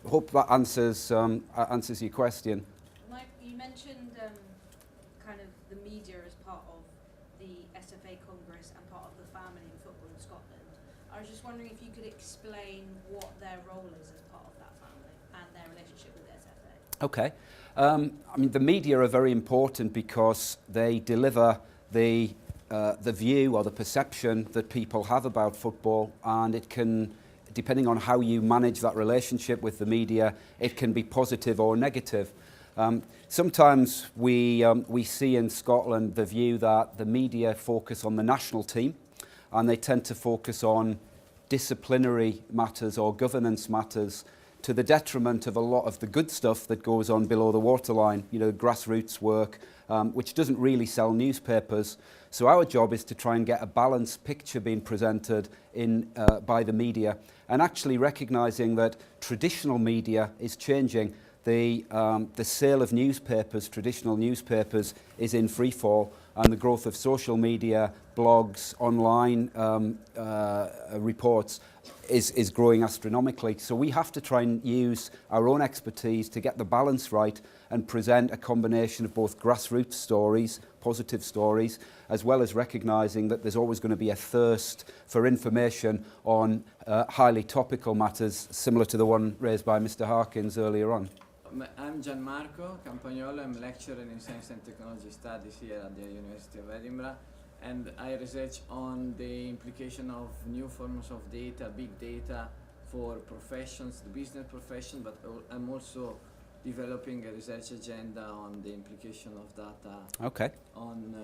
hope that answers your question. Mike, you mentioned kind of the media as part of the SFA Congress and part of the family in football in Scotland. I was just wondering if you could explain what their role is as part of that family and their relationship with the SFA. Okay. I mean, the media are very important because they deliver the view or the perception that people have about football, and it can, depending on how you manage that relationship with the media, it can be positive or negative. Sometimes we see in Scotland the view that the media focus on the national team, and they tend to focus on disciplinary matters or governance matters to the detriment of a lot of the good stuff that goes on below the waterline, grassroots work, which doesn't really sell newspapers. So our job is to try and get a balanced picture being presented by the media, and actually recognising that traditional media is changing. The sale of newspapers, traditional newspapers, is in free fall, and the growth of social media, blogs, online reports is growing astronomically. So we have to try and use our own expertise to get the balance right and present a combination of both grassroots stories, positive stories, as well as recognising that there's always going to be a thirst for information on highly topical matters, similar to the one raised by Mr. Harkins earlier on. I'm Gianmarco Campagnolo. I'm lecturer in Science and Technology Studies here at the University of Edinburgh, and I research on the implication of new forms of data, big data, for professions, the business profession, but I'm also developing a research agenda on the implication of data on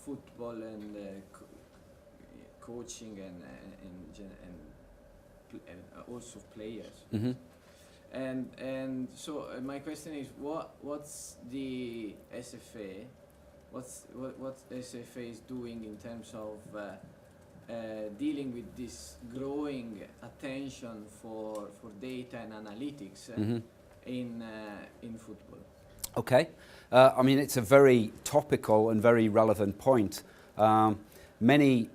football and coaching and also players. Mm-hmm. And so my question is, what's the SFA? What SFA is doing in terms of dealing with this growing attention for data and analytics in football? Okay, I mean, it's a very topical and very relevant point. Many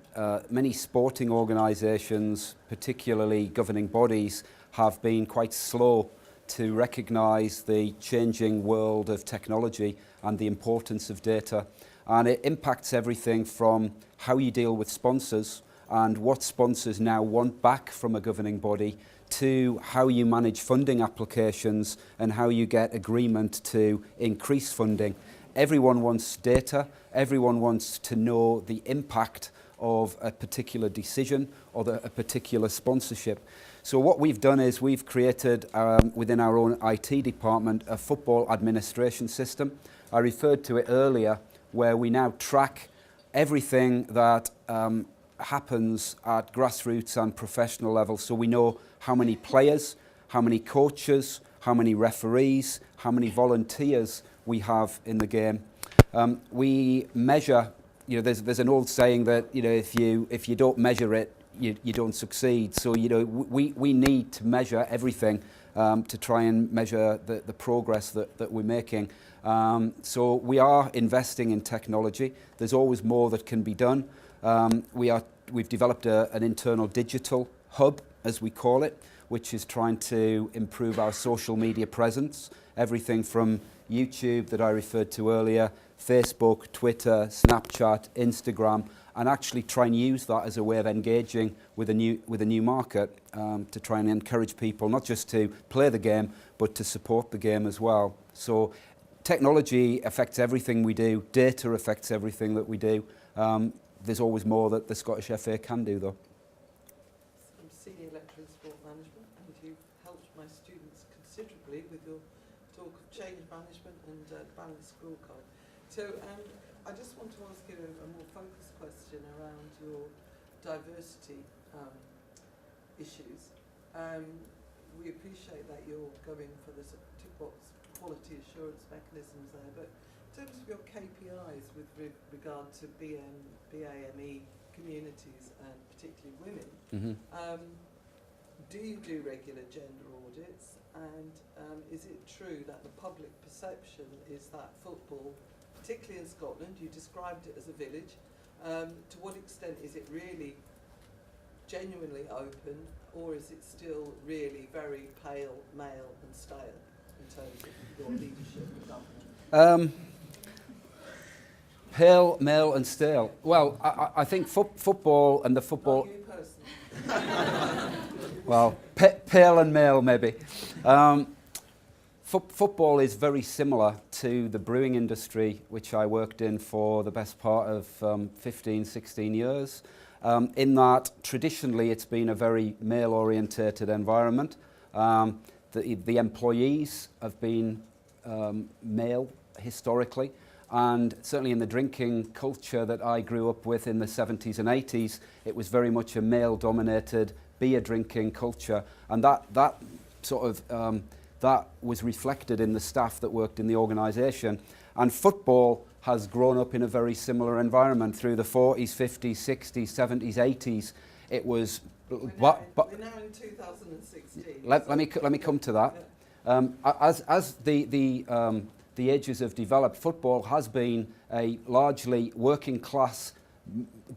sporting organisations, particularly governing bodies, have been quite slow to recognise the changing world of technology and the importance of data. And it impacts everything from how you deal with sponsors and what sponsors now want back from a governing body, to how you manage funding applications and how you get agreement to increase funding. Everyone wants data, everyone wants to know the impact of a particular decision or a particular sponsorship. So what we've done is we've created within our own IT department a football administration system. I referred to it earlier, where we now track everything that happens at grassroots and professional level. So we know how many players, how many coaches, how many referees, how many volunteers we have in the game. We measure, there's an old saying that, if you don't measure it, you don't succeed. So, we need to measure everything to try and measure the progress that we're making. So we are investing in technology. There's always more that can be done. We've developed an internal digital hub, as we call it, which is trying to improve our social media presence. Everything from YouTube that I referred to earlier, Facebook, Twitter, Snapchat, Instagram, and actually try and use that as a way of engaging with a new market, to try and encourage people not just to play the game, but to support the game as well. So technology affects everything we do. Data affects everything that we do. There's always more that the Scottish FA can do, though. I'm Senior Lecturer in Sport Management, and you've helped my students considerably with your talk of change management and balanced scorecard. So I just want to ask you a more focused question around your diversity issues. We appreciate that you're going for the tick box quality assurance mechanisms there, but in terms of your KPIs with regard to BAME communities and particularly women, do you do regular gender audits, and is it true that the public perception is that football, particularly in Scotland, you described it as a village, to what extent is it really genuinely open, or is it still really very pale, male and stale in terms of your leadership and government? Pale, male and stale. Well, I think football and the football... Not you personally. Well, pale and male maybe. Football is very similar to the brewing industry, which I worked in for the best part of 15, 16 years, in that traditionally it's been a very male-orientated environment. The employees have been male historically, and certainly in the drinking culture that I grew up with in the 70s and 80s, it was very much a male-dominated beer drinking culture, and that sort of that was reflected in the staff that worked in the organisation. And football has grown up in a very similar environment through the 40s, 50s, 60s, 70s, 80s. It was... We're now in 2016. Let me come to that. As the the ages have developed, football has been a largely working class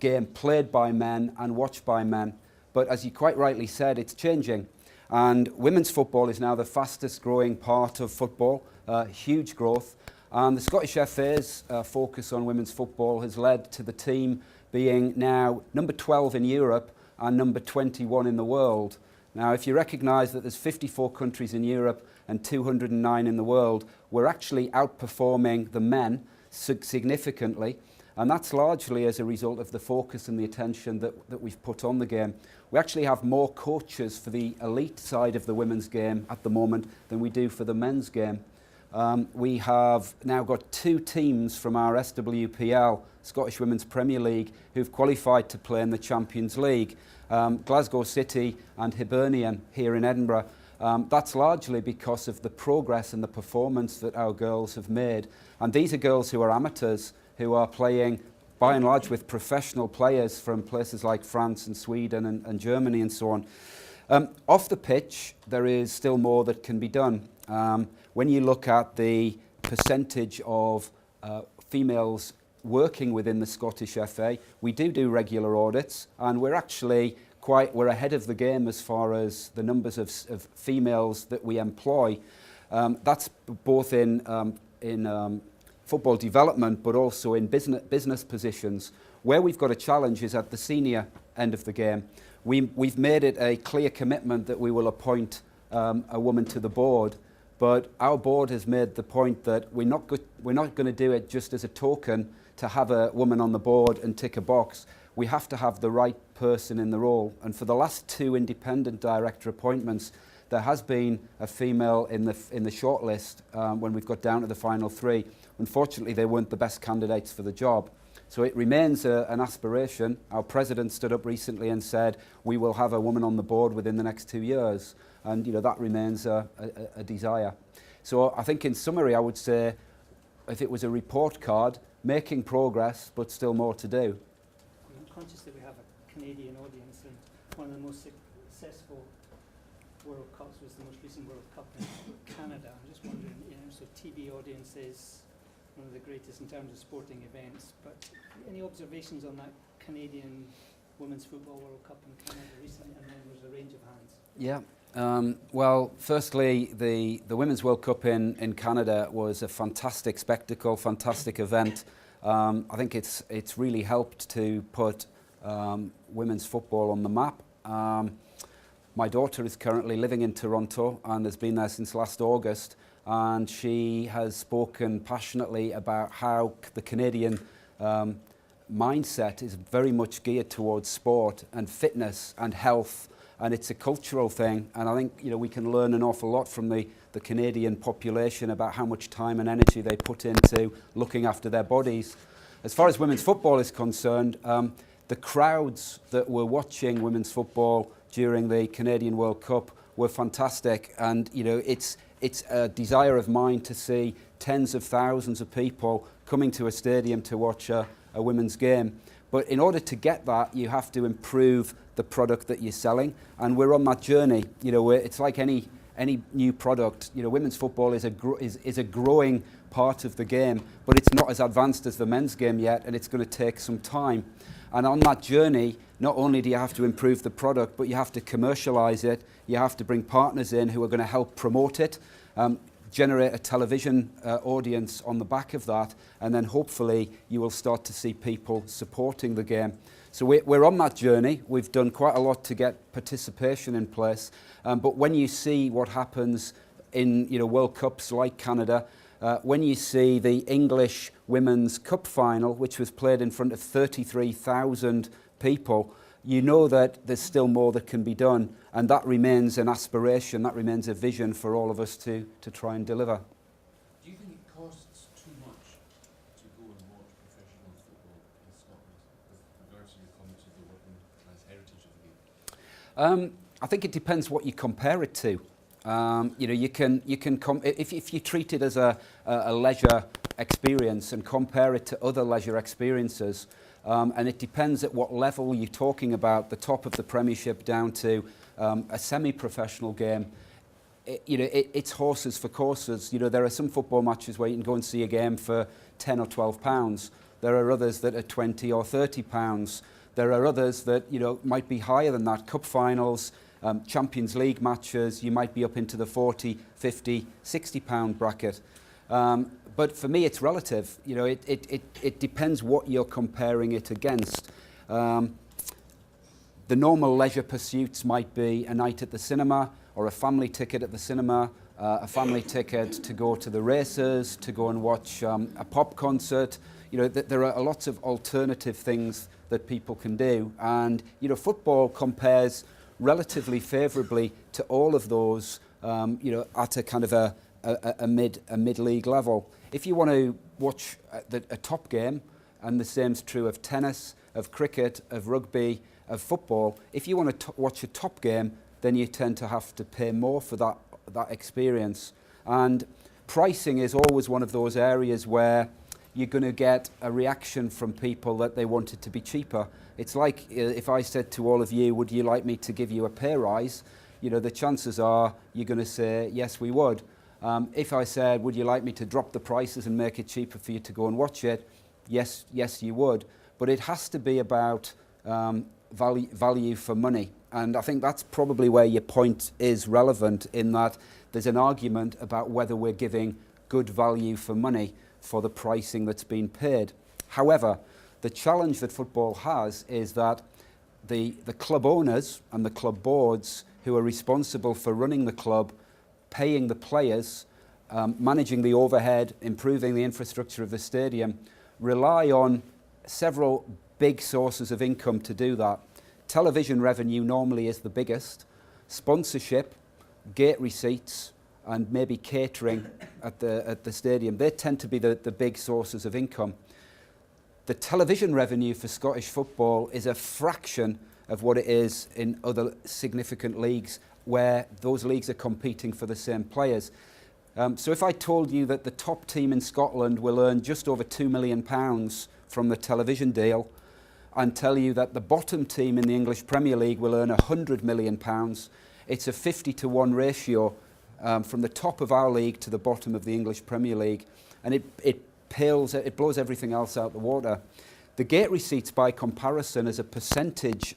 game played by men and watched by men. But as you quite rightly said, it's changing. And women's football is now the fastest growing part of football, huge growth. And the Scottish FA's focus on women's football has led to the team being now number 12 in Europe and number 21 in the world. Now, if you recognise that there's 54 countries in Europe and 209 in the world, we're actually outperforming the men significantly. And that's largely as a result of the focus and the attention that we've put on the game. We actually have more coaches for the elite side of the women's game at the moment than we do for the men's game. We have now got 2 teams from our SWPL, Scottish Women's Premier League, who've qualified to play in the Champions League. Glasgow City and Hibernian here in Edinburgh. That's largely because of the progress and the performance that our girls have made. And these are girls who are amateurs, who are playing by and large with professional players from places like France and Sweden and Germany and so on. Off the pitch, there is still more that can be done. When you look at the percentage of females working within the Scottish FA, we do regular audits, and we're actually we're ahead of the game as far as the numbers of females that we employ. That's both in football development, but also in business positions. Where we've got a challenge is at the senior end of the game. We've made it a clear commitment that we will appoint a woman to the board, but our board has made the point that we're not going to do it just as a token to have a woman on the board and tick a box. We have to have the right person in the role. And for the last 2 independent director appointments, there has been a female in the shortlist when we've got down to the final 3. Unfortunately, they weren't the best candidates for the job. So it remains an aspiration. Our president stood up recently and said, we will have a woman on the board within the next 2 years. And that remains a desire. So I think in summary, I would say, if it was a report card, making progress, but still more to do. I'm conscious that we have a Canadian audience, and one of the most successful World Cups was the most recent World Cup in Canada. I'm just wondering, so TV audience is one of the greatest in terms of sporting events, but any observations on that Canadian Women's Football World Cup in Canada recently? And then there's a range of hands. Yeah. Well, firstly, the Women's World Cup in Canada was a fantastic spectacle, fantastic event. I think it's really helped to put women's football on the map. My daughter is currently living in Toronto and has been there since last August, and she has spoken passionately about how the Canadian mindset is very much geared towards sport and fitness and health. And it's a cultural thing, and I think we can learn an awful lot from the Canadian population about how much time and energy they put into looking after their bodies. As far as women's football is concerned, the crowds that were watching women's football during the Canadian World Cup were fantastic, and it's a desire of mine to see tens of thousands of people coming to a stadium to watch a women's game. But in order to get that, you have to improve the product that you're selling, and we're on that journey. It's like any new product. Women's football is a growing part of the game, but it's not as advanced as the men's game yet, and it's going to take some time. And on that journey, not only do you have to improve the product, but you have to commercialize it. You have to bring partners in who are going to help promote it, generate a television audience on the back of that, and then hopefully you will start to see people supporting the game. So we're on that journey. We've done quite a lot to get participation in place, but when you see what happens in World Cups like Canada, when you see the English Women's Cup final, which was played in front of 33,000 people, you know that there's still more that can be done, and that remains an aspiration, that remains a vision for all of us to try and deliver. Do you think it costs too much to go and watch professional football in Scotland with regards to your comments of the working class heritage of the game? I think it depends what you compare it to. If you treat it as a leisure experience and compare it to other leisure experiences, and it depends at what level you're talking about, the top of the Premiership down to a semi-professional game. it's horses for courses. You know, there are some football matches where you can go and see a game for £10 or £12. There are others that are £20 or £30. There are others that, you know, might be higher than that. Cup finals, Champions League matches, you might be up into the £40, £50, £60 bracket. But for me, it's relative. You know, it depends what you're comparing it against. The normal leisure pursuits might be a night at the cinema, or a family ticket at the cinema, a family ticket to go to the races, to go and watch a pop concert. You know, there are lots of alternative things that people can do. And, you know, football compares relatively favourably to all of those, you know, at a kind of a mid-league level. If you want to watch a top game, and the same's true of tennis, of cricket, of rugby, of football, if you want to watch a top game, then you tend to have to pay more for that experience. And pricing is always one of those areas where you're going to get a reaction from people that they want it to be cheaper. It's like if I said to all of you, would you like me to give you a pay rise? You know, the chances are you're going to say, yes, we would. If I said, would you like me to drop the prices and make it cheaper for you to go and watch it? Yes, you would. But it has to be about value for money. And I think that's probably where your point is relevant, in that there's an argument about whether we're giving good value for money for the pricing that's been paid. However, the challenge that football has is that the club owners and the club boards who are responsible for running the club, paying the players, managing the overhead, improving the infrastructure of the stadium, rely on several big sources of income to do that. Television revenue normally is the biggest. Sponsorship, gate receipts, and maybe catering at the stadium. They tend to be the big sources of income. The television revenue for Scottish football is a fraction of what it is in other significant leagues, where those leagues are competing for the same players. So if I told you that the top team in Scotland will earn just over £2 million from the television deal, and tell you that the bottom team in the English Premier League will earn £100 million, it's a 50-to-1 ratio from the top of our league to the bottom of the English Premier League. And it blows everything else out the water. The gate receipts, by comparison, as a percentage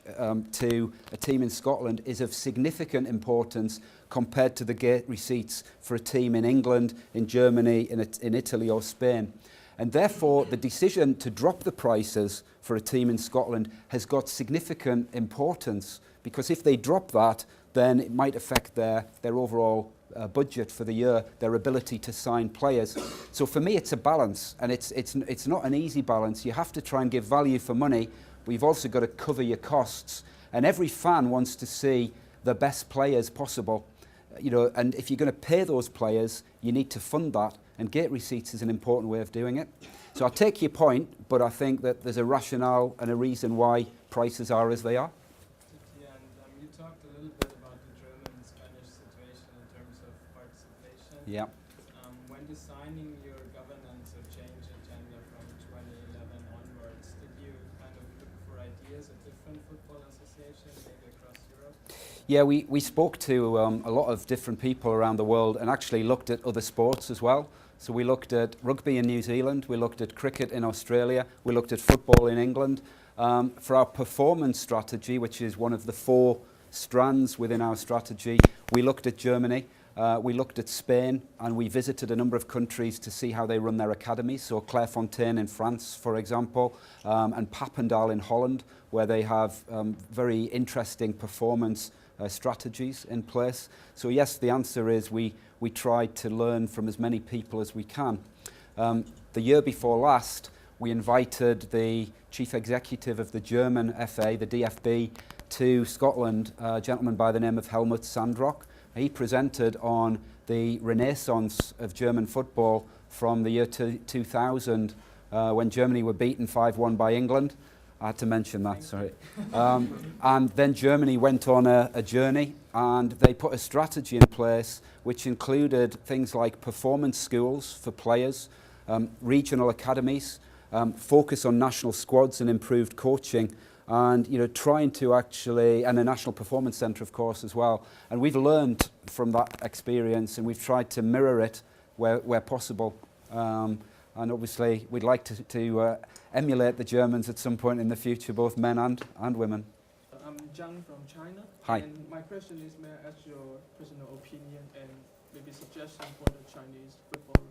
to a team in Scotland, is of significant importance compared to the gate receipts for a team in England, in Germany, in Italy or Spain. And therefore, the decision to drop the prices for a team in Scotland has got significant importance, because if they drop that, then it might affect their overall budget for the year, their ability to sign players. So for me, it's a balance, and it's not an easy balance. You have to try and give value for money, but you've also got to cover your costs. And every fan wants to see the best players possible. You know, and if you're going to pay those players, you need to fund that. And gate receipts is an important way of doing it. So I take your point, but I think that there's a rationale and a reason why prices are as they are. Yeah, and you talked a little bit about the German and Spanish situation in terms of participation. Yeah. When designing your governance or change agenda from 2011 onwards, did you kind of look for ideas of different football associations, maybe across Europe? Yeah, we spoke to a lot of different people around the world, and actually looked at other sports as well. So we looked at rugby in New Zealand, we looked at cricket in Australia, we looked at football in England. For our performance strategy, which is one of the 4 strands within our strategy, we looked at Germany, we looked at Spain, and we visited a number of countries to see how they run their academies. So Clairefontaine in France, for example, and Papendal in Holland, where they have very interesting performance strategies in place. So yes, the answer is we tried to learn from as many people as we can. The year before last, we invited the chief executive of the German FA, the DFB, to Scotland, a gentleman by the name of Helmut Sandrock. He presented on the renaissance of German football from the year 2000, when Germany were beaten 5-1 by England. I had to mention that, sorry. And then Germany went on a journey, and they put a strategy in place which included things like performance schools for players, regional academies, focus on national squads and improved coaching, and trying to actually, and a national performance centre of course as well, and we've learned from that experience and we've tried to mirror it where possible, and obviously we'd like to emulate the Germans at some point in the future, both men and women. I'm Zhang from China. Hi. And my question is, may I ask your personal opinion and maybe suggestion for the Chinese football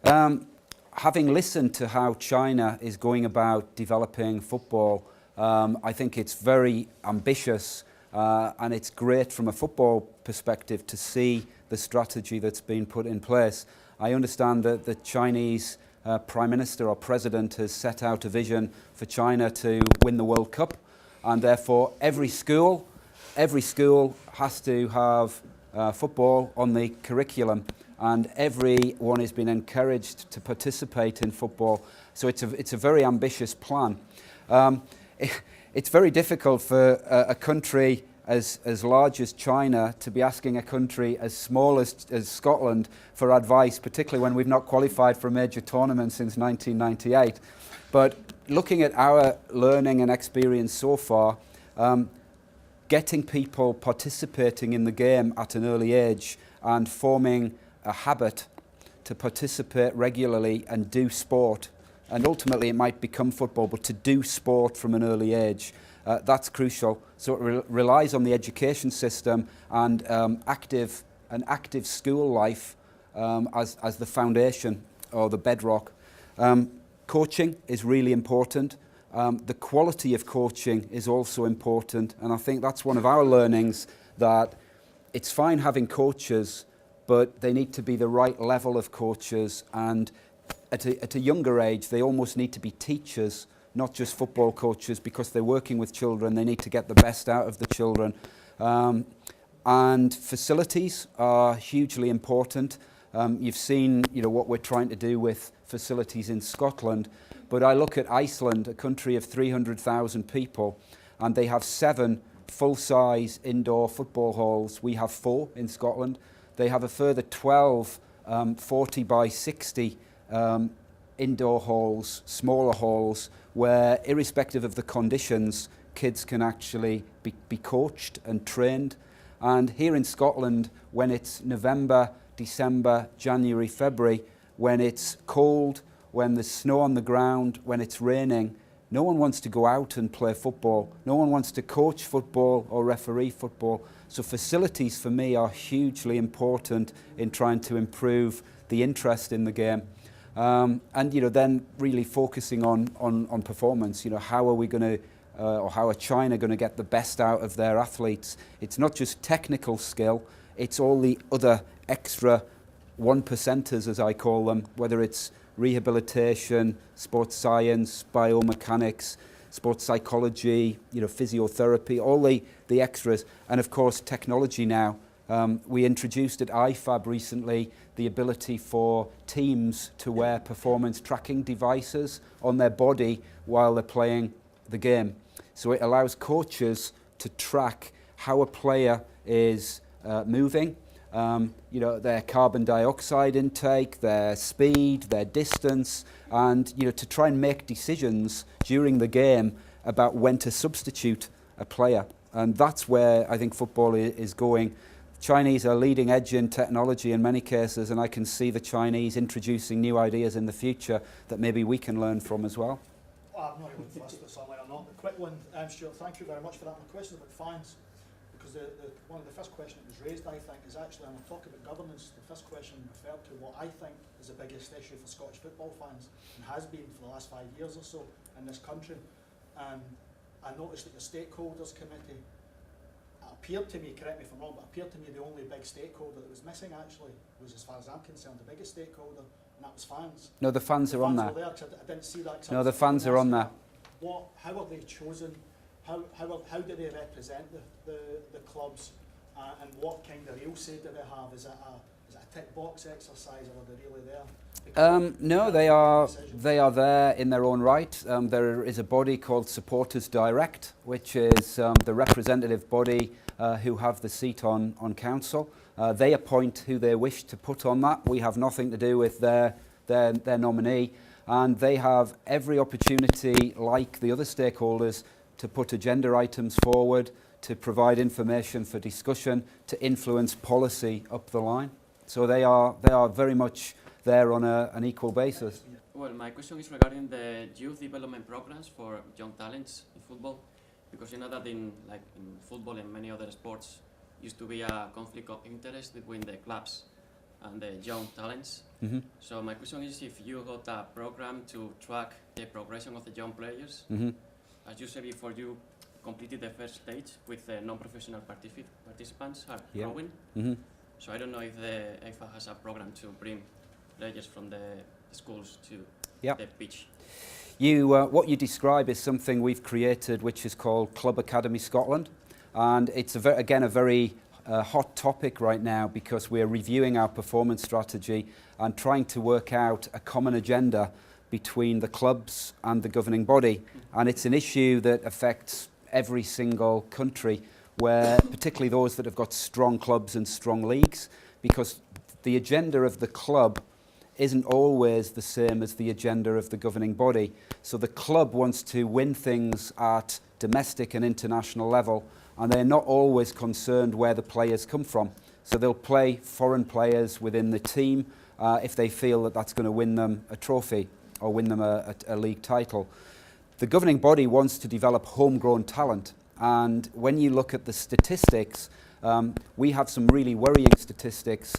reform? Having listened to how China is going about developing football, I think it's very ambitious and it's great from a football perspective to see the strategy that's been put in place. I understand that the Chinese Prime Minister or President has set out a vision for China to win the World Cup, and therefore every school has to have football on the curriculum, and everyone has been encouraged to participate in football. So it's a very ambitious plan. It's very difficult for a country as large as China to be asking a country as small as Scotland for advice, particularly when we've not qualified for a major tournament since 1998. But looking at our learning and experience so far, getting people participating in the game at an early age and forming a habit to participate regularly and do sport, and ultimately it might become football, but to do sport from an early age, that's crucial. So it relies on the education system and active school life as the foundation or the bedrock. Coaching is really important. The quality of coaching is also important, and I think that's one of our learnings, that it's fine having coaches, but they need to be the right level of coaches, and at a younger age they almost need to be teachers, not just football coaches, because they're working with children. They need to get the best out of the children. And facilities are hugely important. You've seen what we're trying to do with facilities in Scotland, but I look at Iceland, a country of 300,000 people, and they have 7 full-size indoor football halls. We have 4 in Scotland. They have a further 12 40 by 60 indoor halls, smaller halls, where irrespective of the conditions, kids can actually be coached and trained. And here in Scotland, when it's November, December, January, February, when it's cold, when there's snow on the ground, when it's raining, no one wants to go out and play football. No one wants to coach football or referee football. So facilities for me are hugely important in trying to improve the interest in the game. And then really focusing on performance. How are we going to, or how are China going to get the best out of their athletes? It's not just technical skill, it's all the other extra 1%ers, as I call them, whether it's rehabilitation, sports science, biomechanics, sports psychology, physiotherapy, all the extras, and of course technology now. We introduced at IFAB recently the ability for teams to wear performance tracking devices on their body while they're playing the game. So it allows coaches to track how a player is moving, their carbon dioxide intake, their speed, their distance, and to try and make decisions during the game about when to substitute a player. And that's where I think football is going. Chinese are leading edge in technology in many cases, and I can see the Chinese introducing new ideas in the future that maybe we can learn from as well. Well, I'm not even fussed with something or not. The quick one, Stuart, thank you very much for that. My question about fines, because one of the first questions that was raised, I think, is actually, when I talk about governance, the first question referred to what I think is the biggest issue for Scottish football fans, and has been for the last 5 years or so in this country. I noticed that your stakeholders committee, appeared to me, correct me if I'm wrong, but appeared to me the only big stakeholder that was missing actually was, as far as I'm concerned, the biggest stakeholder, and that was fans. No, the fans are on there. I didn't see that. No, the fans are on there. How are they chosen? How do they represent the clubs? And what kind of real say do they have? Is it a tick box exercise, or are they really there? No, they are there in their own right. There is a body called Supporters Direct, which is the representative body who have the seat on council. They appoint who they wish to put on that. We have nothing to do with their nominee, and they have every opportunity, like the other stakeholders, to put agenda items forward, to provide information for discussion, to influence policy up the line. So they are very much there on an equal basis. Well, my question is regarding the youth development programs for young talents in football, because you know that in football and many other sports used to be a conflict of interest between the clubs and the young talents. Mm-hmm. So my question is if you got a program to track the progression of the young players. Mm-hmm. As you said before, you completed the first stage with the non-professional participants are Yeah. growing. Mm-hmm. So I don't know if the EFA has a program to bring players from the schools to Yeah. the pitch. What you describe is something we've created which is called Club Academy Scotland, and it's again a very hot topic right now because we're reviewing our performance strategy and trying to work out a common agenda between the clubs and the governing body, and it's an issue that affects every single country, where particularly those that have got strong clubs and strong leagues, because the agenda of the club isn't always the same as the agenda of the governing body. So the club wants to win things at domestic and international level, and they're not always concerned where the players come from. So they'll play foreign players within the team if they feel that that's going to win them a trophy or win them a league title. The governing body wants to develop homegrown talent, and when you look at the statistics, we have some really worrying statistics.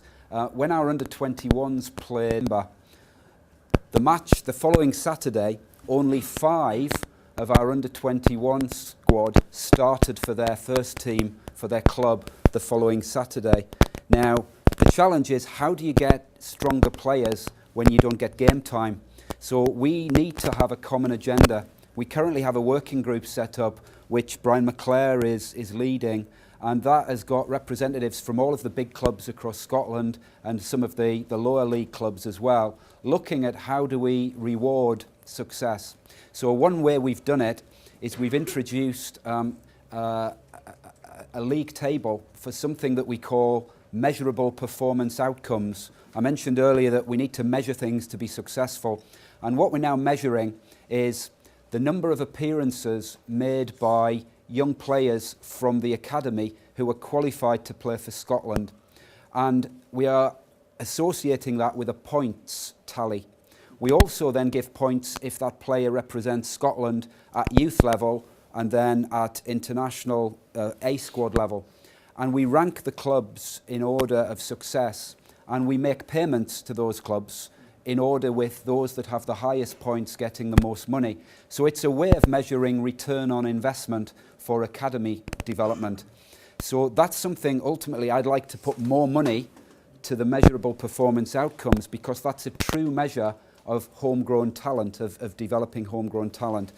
When our under-21s played the match the following Saturday, only 5 of our under-21 squad started for their first team for their club the following Saturday. Now, the challenge is, how do you get stronger players when you don't get game time? So we need to have a common agenda. We currently have a working group set up which Brian McClare is leading, and that has got representatives from all of the big clubs across Scotland and some of the lower league clubs as well, looking at how do we reward success. So one way we've done it is we've introduced a league table for something that we call measurable performance outcomes. I mentioned earlier that we need to measure things to be successful, and what we're now measuring is the number of appearances made by young players from the academy who are qualified to play for Scotland, and we are associating that with a points tally. We also then give points if that player represents Scotland at youth level and then at international A squad level, and we rank the clubs in order of success, and we make payments to those clubs in order with those that have the highest points getting the most money. So it's a way of measuring return on investment for academy development. So that's something ultimately I'd like to put more money to the measurable performance outcomes, because that's a true measure of homegrown talent, of developing homegrown talent.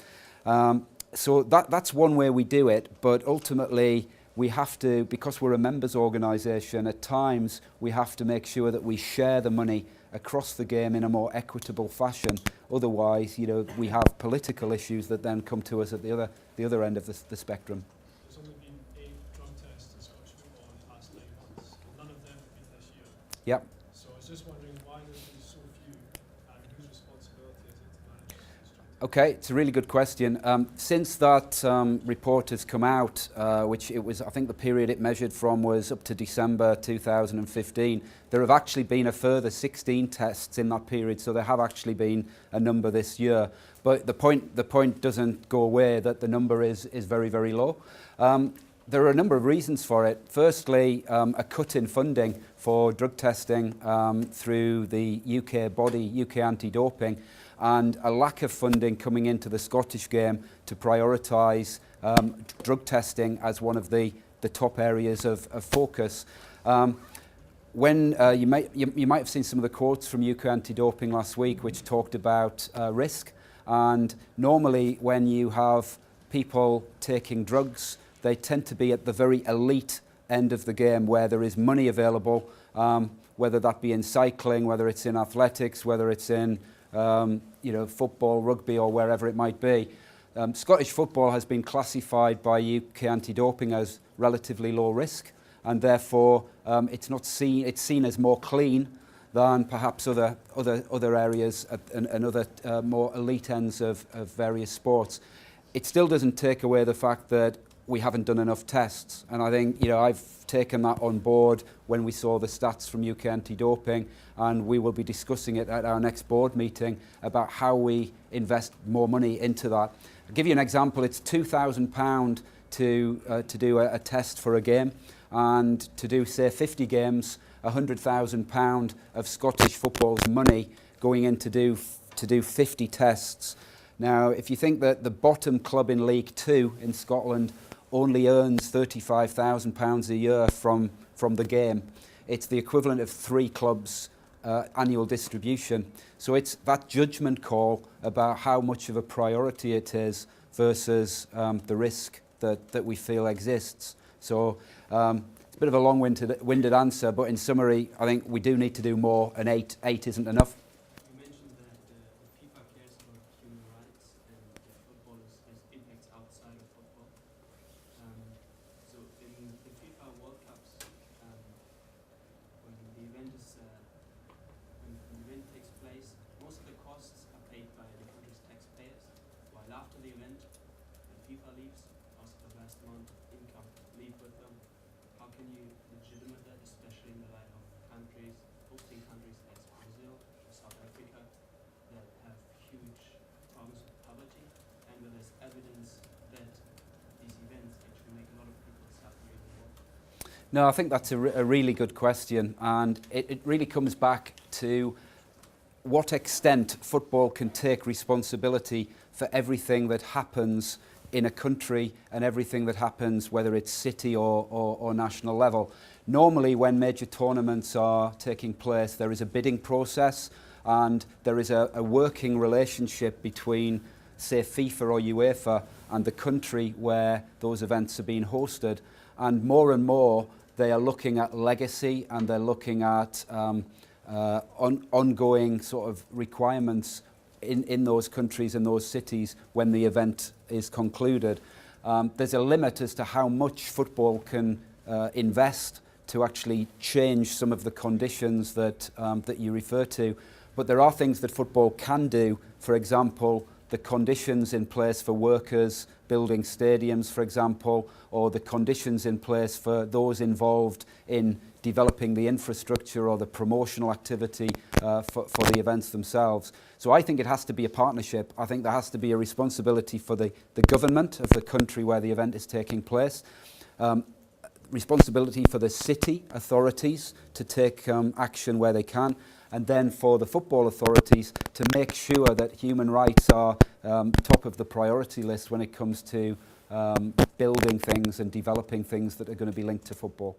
So that's one way we do it, but ultimately we have to, because we're a members organisation, at times we have to make sure that we share the money across the game in a more equitable fashion. Otherwise, we have political issues that then come to us at the other end of the spectrum. There's only been 8 drug tests in Scottish football in the past 9 months. None of them have been this year. Yep. So I was just wondering why there's been so few, and whose responsibility is it to manage this drug test? Okay, it's a really good question. Since that report has come out, which it was, I think the period it measured from was up to December 2015, there have actually been a further 16 tests in that period, so there have actually been a number this year. But the point doesn't go away that the number is very, very low. There are a number of reasons for it. Firstly, a cut in funding for drug testing through the UK body, UK anti-doping, and a lack of funding coming into the Scottish game to prioritise drug testing as one of the top areas of focus. When you might have seen some of the quotes from UK anti-doping last week, which talked about risk. And normally when you have people taking drugs, they tend to be at the very elite end of the game where there is money available, whether that be in cycling, whether it's in athletics, whether it's in football, rugby, or wherever it might be. Scottish football has been classified by UK anti-doping as relatively low risk, and therefore it's seen as more clean than perhaps other areas and other more elite ends of various sports. it still doesn't take away the fact that we haven't done enough tests. And I think, I've taken that on board when we saw the stats from UK anti-doping, and we will be discussing it at our next board meeting about how we invest more money into that. I'll give you an example. It's £2,000 to do a test for a game, and to do, say, 50 games, £100,000 of Scottish football's money going in to do 50 tests. Now, if you think that the bottom club in League Two in Scotland only earns £35,000 a year from the game, it's the equivalent of 3 clubs' annual distribution. So it's that judgment call about how much of a priority it is versus the risk that we feel exists. So it's a bit of a long-winded answer, but in summary, I think we do need to do more, and eight isn't enough. You mentioned that the FIFA cares about human rights and football has impacts outside of football. So in the FIFA World Cups, when the event takes place, most of the costs are paid by the country's taxpayers, while after the event, when FIFA leaves, most of the vast amount of income leave with them. How can you legitimate that, especially in the light of hosting countries as Brazil or South Africa, that have huge problems with poverty, and where there's evidence that these events actually make a lot of people suffer even more? No, I think that's a really good question, and it really comes back to what extent football can take responsibility for everything that happens in a country and everything that happens, whether it's city or national level. Normally, when major tournaments are taking place, there is a bidding process, and there is a working relationship between, say, FIFA or UEFA and the country where those events are being hosted. And more, they are looking at legacy, and they're looking at ongoing sort of requirements in those countries and those cities when the event is concluded. There's a limit as to how much football can invest to actually change some of the conditions that you refer to. But there are things that football can do. For example, the conditions in place for workers building stadiums, for example, or the conditions in place for those involved in developing the infrastructure or the promotional activity for the events themselves. So I think it has to be a partnership. I think there has to be a responsibility for the government of the country where the event is taking place, responsibility for the city authorities to take action where they can, and then for the football authorities to make sure that human rights are top of the priority list when it comes to building things and developing things that are going to be linked to football.